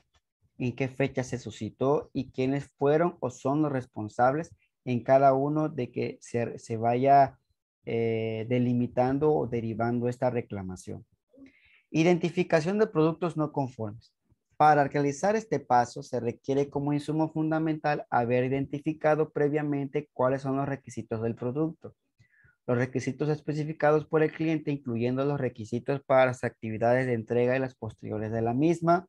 en qué fecha se suscitó y quiénes fueron o son los responsables en cada uno de que se vaya delimitando o derivando esta reclamación. Identificación de productos no conformes. Para realizar este paso se requiere como insumo fundamental haber identificado previamente cuáles son los requisitos del producto. Los requisitos especificados por el cliente, incluyendo los requisitos para las actividades de entrega y las posteriores de la misma,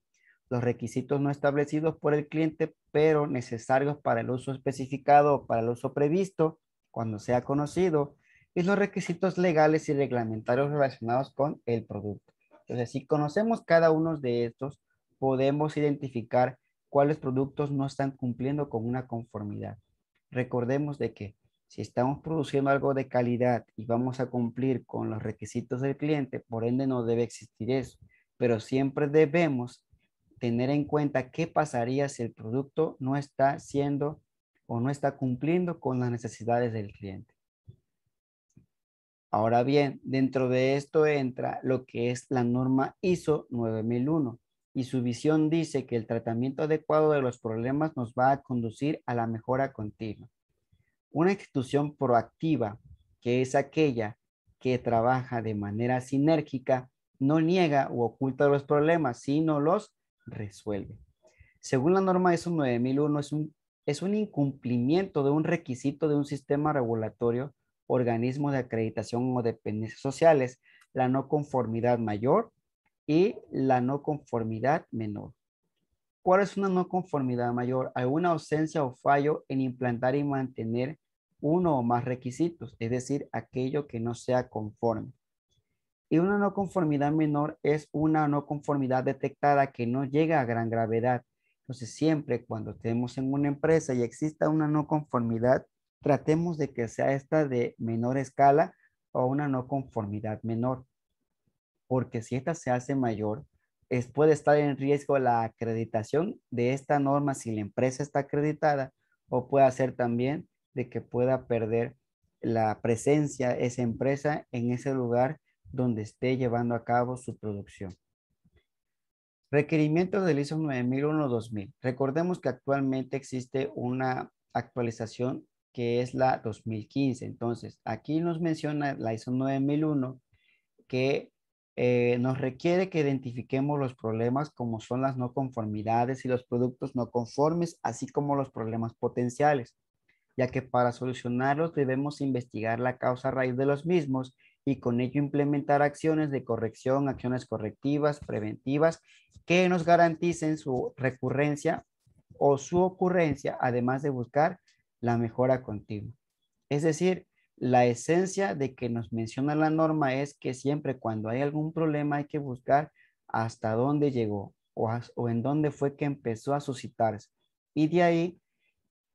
los requisitos no establecidos por el cliente, pero necesarios para el uso especificado o para el uso previsto, cuando sea conocido, y los requisitos legales y reglamentarios relacionados con el producto. Entonces, si conocemos cada uno de estos, podemos identificar cuáles productos no están cumpliendo con una conformidad. Recordemos de que si estamos produciendo algo de calidad y vamos a cumplir con los requisitos del cliente, por ende no debe existir eso, pero siempre debemos tener en cuenta qué pasaría si el producto no está siendo o no está cumpliendo con las necesidades del cliente. Ahora bien, dentro de esto entra lo que es la norma ISO 9001 y su visión dice que el tratamiento adecuado de los problemas nos va a conducir a la mejora continua. Una institución proactiva, que es aquella que trabaja de manera sinérgica, no niega u oculta los problemas, sino los resuelve. Según la norma ISO 9001, es un incumplimiento de un requisito de un sistema regulatorio, organismo de acreditación o dependencias sociales, la no conformidad mayor y la no conformidad menor. ¿Cuál es una no conformidad mayor? Alguna ausencia o fallo en implantar y mantener uno o más requisitos, es decir, aquello que no sea conforme. Y una no conformidad menor es una no conformidad detectada que no llega a gran gravedad. Entonces, siempre cuando estemos en una empresa y exista una no conformidad, tratemos de que sea esta de menor escala o una no conformidad menor, porque si esta se hace mayor, puede estar en riesgo la acreditación de esta norma si la empresa está acreditada, o puede hacer también de que pueda perder la presencia esa empresa en ese lugar donde esté llevando a cabo su producción. Requerimientos del ISO 9001-2000. Recordemos que actualmente existe una actualización que es la 2015. Entonces, aquí nos menciona la ISO 9001 que nos requiere que identifiquemos los problemas como son las no conformidades y los productos no conformes, así como los problemas potenciales, ya que para solucionarlos debemos investigar la causa raíz de los mismos y con ello implementar acciones de corrección, acciones correctivas, preventivas, que nos garanticen su recurrencia o su ocurrencia, además de buscar la mejora continua. Es decir, la esencia de que nos menciona la norma es que siempre cuando hay algún problema hay que buscar hasta dónde llegó o en dónde fue que empezó a suscitarse. Y de ahí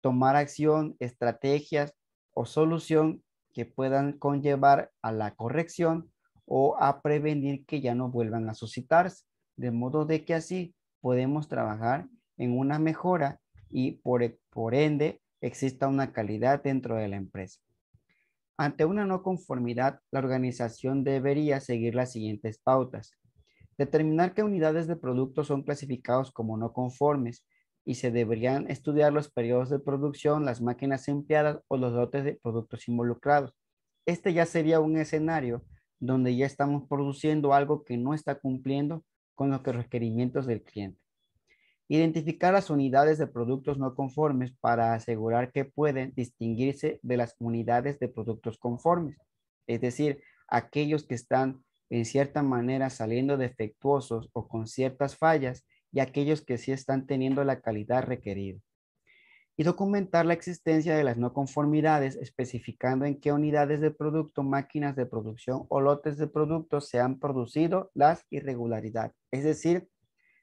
tomar acción, estrategias o solución que puedan conllevar a la corrección o a prevenir que ya no vuelvan a suscitarse. De modo de que así podemos trabajar en una mejora y por ende exista una calidad dentro de la empresa. Ante una no conformidad, la organización debería seguir las siguientes pautas. Determinar qué unidades de productos son clasificados como no conformes y se deberían estudiar los periodos de producción, las máquinas empleadas o los lotes de productos involucrados. Este ya sería un escenario donde ya estamos produciendo algo que no está cumpliendo con los requerimientos del cliente. Identificar las unidades de productos no conformes para asegurar que pueden distinguirse de las unidades de productos conformes. Es decir, aquellos que están en cierta manera saliendo defectuosos o con ciertas fallas y aquellos que sí están teniendo la calidad requerida. Y documentar la existencia de las no conformidades, especificando en qué unidades de producto, máquinas de producción o lotes de productos se han producido las irregularidades. Es decir,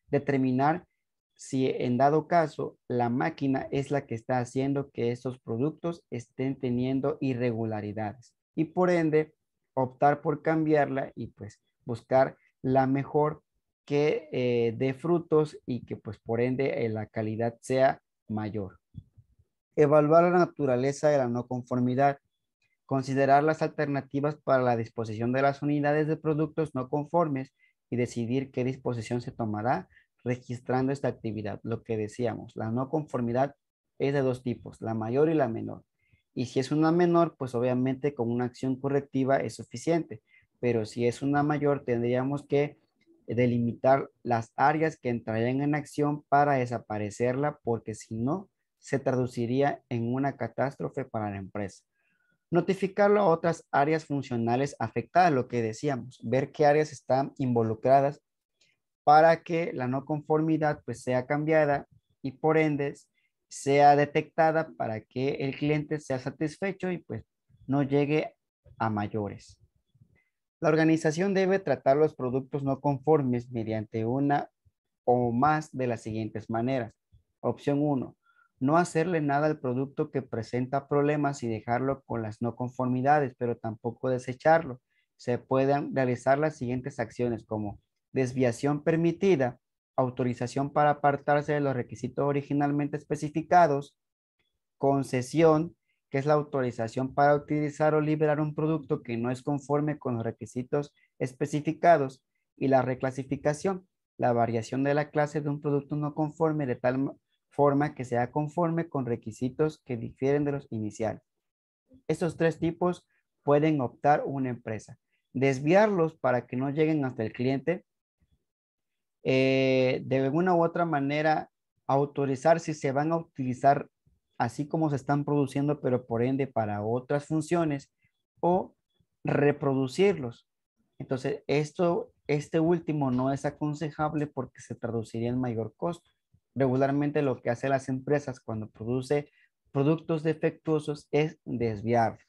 determinar si en dado caso la máquina es la que está haciendo que estos productos estén teniendo irregularidades y por ende optar por cambiarla y pues buscar la mejor que dé frutos y que pues por ende la calidad sea mayor. Evaluar la naturaleza de la no conformidad. Considerar las alternativas para la disposición de las unidades de productos no conformes y decidir qué disposición se tomará registrando esta actividad. Lo que decíamos, la no conformidad es de dos tipos, la mayor y la menor. Y si es una menor, pues obviamente con una acción correctiva es suficiente. Pero si es una mayor, tendríamos que delimitar las áreas que entrarían en acción para desaparecerla, porque si no, se traduciría en una catástrofe para la empresa. Notificarlo a otras áreas funcionales afectadas, lo que decíamos, ver qué áreas están involucradas para que la no conformidad pues sea cambiada y por ende sea detectada para que el cliente sea satisfecho y pues no llegue a mayores. La organización debe tratar los productos no conformes mediante una o más de las siguientes maneras. Opción 1. No hacerle nada al producto que presenta problemas y dejarlo con las no conformidades, pero tampoco desecharlo. Se pueden realizar las siguientes acciones como desviación permitida, autorización para apartarse de los requisitos originalmente especificados, concesión, que es la autorización para utilizar o liberar un producto que no es conforme con los requisitos especificados, y la reclasificación, la variación de la clase de un producto no conforme de tal forma que sea conforme con requisitos que difieren de los iniciales. Estos tres tipos pueden optar una empresa. desviarlos para que no lleguen hasta el cliente, de alguna u otra manera autorizar si se van a utilizar así como se están produciendo, pero por ende para otras funciones, o reproducirlos. Entonces, este último no es aconsejable porque se traduciría en mayor costo. Regularmente lo que hacen las empresas cuando produce productos defectuosos es desviarlos.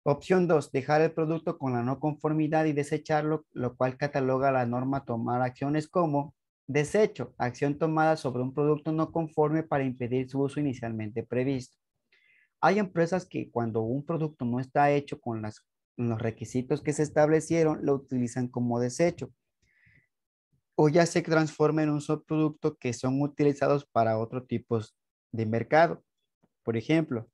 Opción 2, dejar el producto con la no conformidad y desecharlo, lo cual cataloga la norma tomar acciones como desecho, acción tomada sobre un producto no conforme para impedir su uso inicialmente previsto. Hay empresas que cuando un producto no está hecho con los requisitos que se establecieron, lo utilizan como desecho o ya se transforma en un subproducto que son utilizados para otros tipos de mercado. Por ejemplo,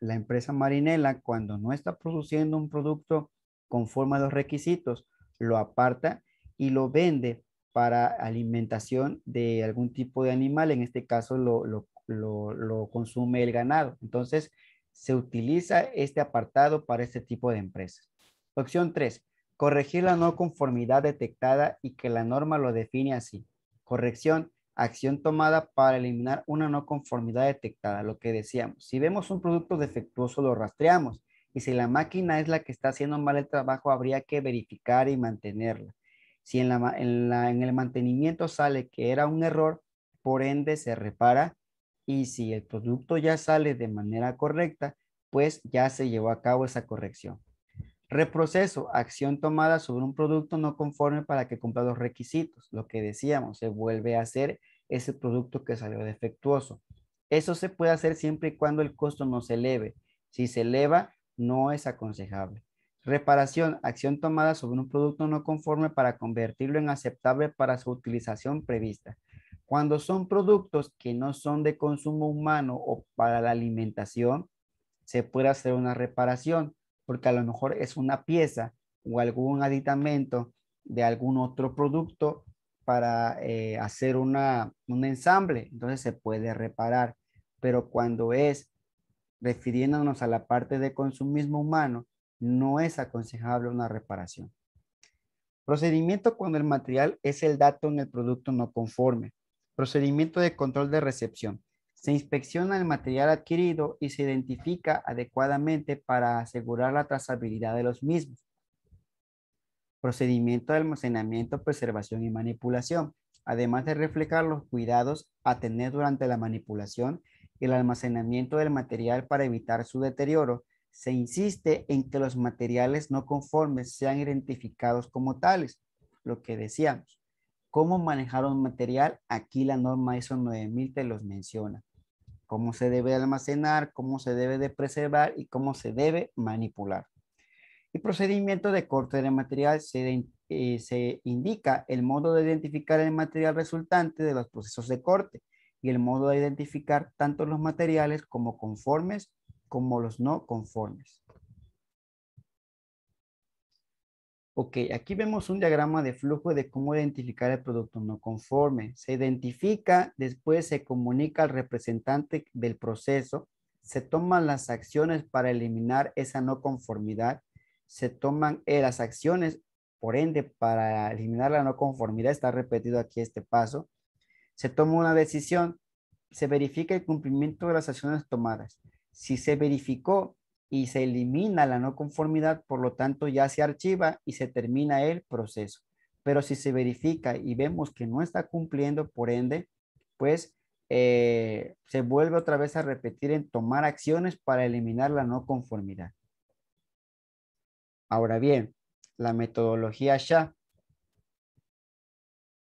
la empresa Marinela, cuando no está produciendo un producto conforme a los requisitos, lo aparta y lo vende para alimentación de algún tipo de animal. En este caso, lo consume el ganado. Entonces, se utiliza este apartado para este tipo de empresas. Opción 3, corregir la no conformidad detectada y que la norma lo define así. Corrección, acción tomada para eliminar una no conformidad detectada, lo que decíamos. Si vemos un producto defectuoso, lo rastreamos. Y si la máquina es la que está haciendo mal el trabajo, habría que verificar y mantenerla. Si en el mantenimiento sale que era un error, por ende se repara. Y si el producto ya sale de manera correcta, pues ya se llevó a cabo esa corrección. Reproceso, acción tomada sobre un producto no conforme para que cumpla los requisitos. Lo que decíamos, se vuelve a hacer ese producto que salió defectuoso. Eso se puede hacer siempre y cuando el costo no se eleve. Si se eleva, no es aconsejable. Reparación, acción tomada sobre un producto no conforme para convertirlo en aceptable para su utilización prevista. Cuando son productos que no son de consumo humano o para la alimentación, se puede hacer una reparación, porque a lo mejor es una pieza o algún aditamento de algún otro producto para hacer un ensamble, entonces se puede reparar. Pero cuando es refiriéndonos a la parte de consumismo humano, no es aconsejable una reparación. Procedimiento cuando el material es el dato en el producto no conforme. Procedimiento de control de recepción. Se inspecciona el material adquirido y se identifica adecuadamente para asegurar la trazabilidad de los mismos. Procedimiento de almacenamiento, preservación y manipulación. Además de reflejar los cuidados a tener durante la manipulación y el almacenamiento del material para evitar su deterioro, se insiste en que los materiales no conformes sean identificados como tales. Lo que decíamos. ¿Cómo manejar un material? Aquí la norma ISO 9000 te los menciona. Cómo se debe almacenar, cómo se debe de preservar y cómo se debe manipular. Y procedimiento de corte de material se indica el modo de identificar el material resultante de los procesos de corte y el modo de identificar tanto los materiales como conformes como los no conformes. Ok, aquí vemos un diagrama de flujo de cómo identificar el producto no conforme. Se identifica, después se comunica al representante del proceso, se toman las acciones para eliminar esa no conformidad, se toman las acciones, por ende, para eliminar la no conformidad, está repetido aquí este paso, se toma una decisión, se verifica el cumplimiento de las acciones tomadas. Si se verificó y se elimina la no conformidad, por lo tanto ya se archiva y se termina el proceso. Pero si se verifica y vemos que no está cumpliendo, por ende, pues se vuelve otra vez a repetir en tomar acciones para eliminar la no conformidad. Ahora bien, la metodología SHA.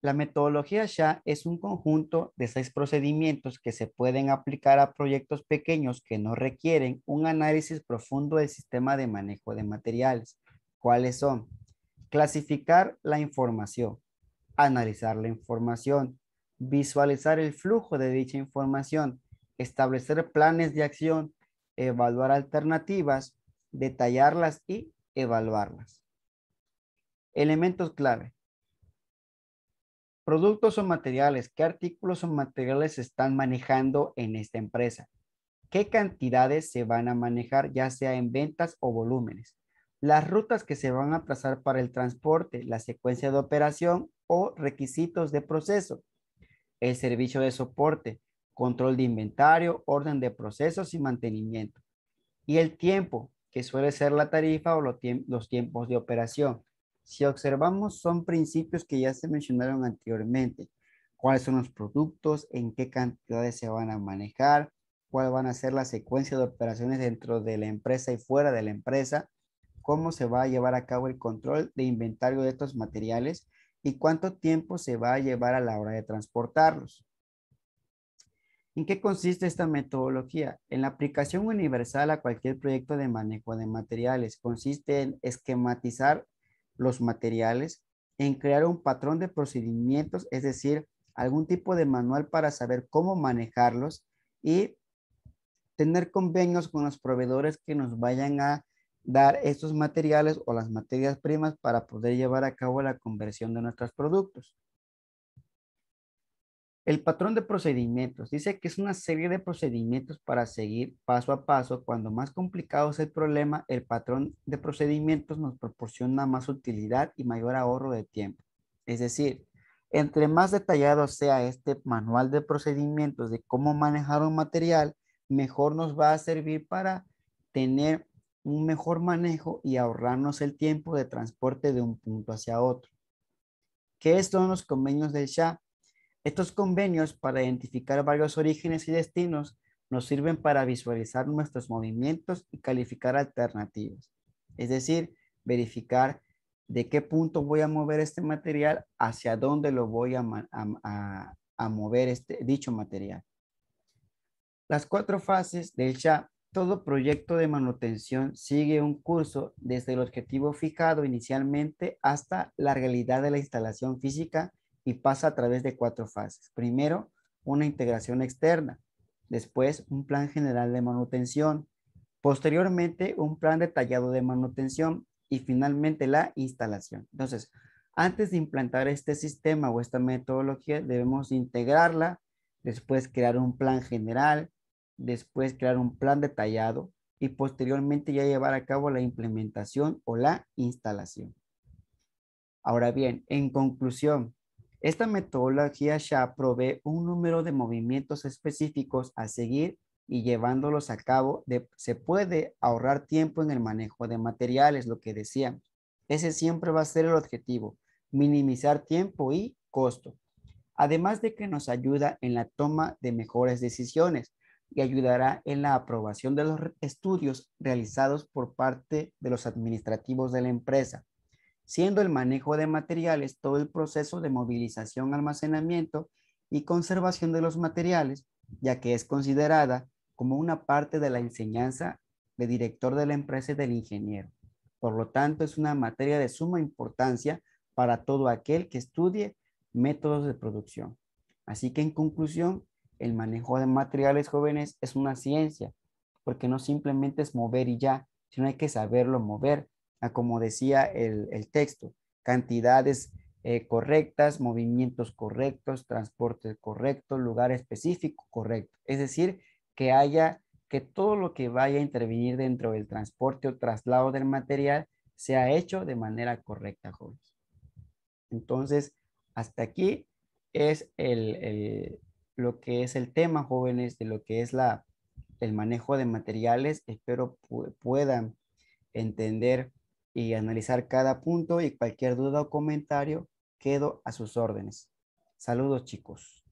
La metodología SHA es un conjunto de 6 procedimientos que se pueden aplicar a proyectos pequeños que no requieren un análisis profundo del sistema de manejo de materiales. ¿Cuáles son? Clasificar la información, analizar la información, visualizar el flujo de dicha información, establecer planes de acción, evaluar alternativas, detallarlas y evaluarlas. Elementos clave. Productos o materiales. ¿Qué artículos o materiales se están manejando en esta empresa? ¿Qué cantidades se van a manejar, ya sea en ventas o volúmenes? las rutas que se van a trazar para el transporte, la secuencia de operación o requisitos de proceso, el servicio de soporte, control de inventario, orden de procesos y mantenimiento, y el tiempo, que suele ser la tarifa o los tiempos de operación. Si observamos, son principios que ya se mencionaron anteriormente. ¿Cuáles son los productos? ¿En qué cantidades se van a manejar? ¿Cuál van a ser la secuencia de operaciones dentro de la empresa y fuera de la empresa? ¿Cómo se va a llevar a cabo el control de inventario de estos materiales? ¿Y cuánto tiempo se va a llevar a la hora de transportarlos? ¿En qué consiste esta metodología? En la aplicación universal a cualquier proyecto de manejo de materiales. Consiste en esquematizar los materiales, en crear un patrón de procedimientos, es decir, algún tipo de manual para saber cómo manejarlos y tener convenios con los proveedores que nos vayan a dar estos materiales o las materias primas para poder llevar a cabo la conversión de nuestros productos. El patrón de procedimientos dice que es una serie de procedimientos para seguir paso a paso. Cuando más complicado es el problema, el patrón de procedimientos nos proporciona más utilidad y mayor ahorro de tiempo. Es decir, entre más detallado sea este manual de procedimientos de cómo manejar un material, mejor nos va a servir para tener un mejor manejo y ahorrarnos el tiempo de transporte de un punto hacia otro. ¿Qué son los convenios del SHA? Estos convenios para identificar varios orígenes y destinos nos sirven para visualizar nuestros movimientos y calificar alternativas. Es decir, verificar de qué punto voy a mover este material, hacia dónde lo voy a mover dicho material. Las 4 fases del SHA. Todo proyecto de manutención sigue un curso desde el objetivo fijado inicialmente hasta la realidad de la instalación física y pasa a través de 4 fases. Primero, una integración externa. Después, un plan general de manutención. Posteriormente, un plan detallado de manutención y finalmente la instalación. Entonces, antes de implantar este sistema o esta metodología, debemos integrarla, después crear un plan general, después crear un plan detallado y posteriormente ya llevar a cabo la implementación o la instalación. Ahora bien, en conclusión, esta metodología SHA provee un número de movimientos específicos a seguir y llevándolos a cabo se puede ahorrar tiempo en el manejo de materiales, lo que decíamos. Ese siempre va a ser el objetivo, minimizar tiempo y costo. Además de que nos ayuda en la toma de mejores decisiones y ayudará en la aprobación de los estudios realizados por parte de los administrativos de la empresa, siendo el manejo de materiales todo el proceso de movilización, almacenamiento y conservación de los materiales, ya que es considerada como una parte de la enseñanza de director de la empresa y del ingeniero. Por lo tanto, es una materia de suma importancia para todo aquel que estudie métodos de producción. Así que en conclusión, el manejo de materiales jóvenes es una ciencia, porque no simplemente es mover y ya, sino hay que saberlo mover, como decía el texto, cantidades correctas, movimientos correctos, transporte correcto, lugar específico correcto. Es decir, que todo lo que vaya a intervenir dentro del transporte o traslado del material sea hecho de manera correcta, jóvenes. Entonces, hasta aquí es lo que es el tema, jóvenes, de lo que es el manejo de materiales. Espero puedan entender y analizar cada punto, y cualquier duda o comentario quedo a sus órdenes. Saludos, chicos.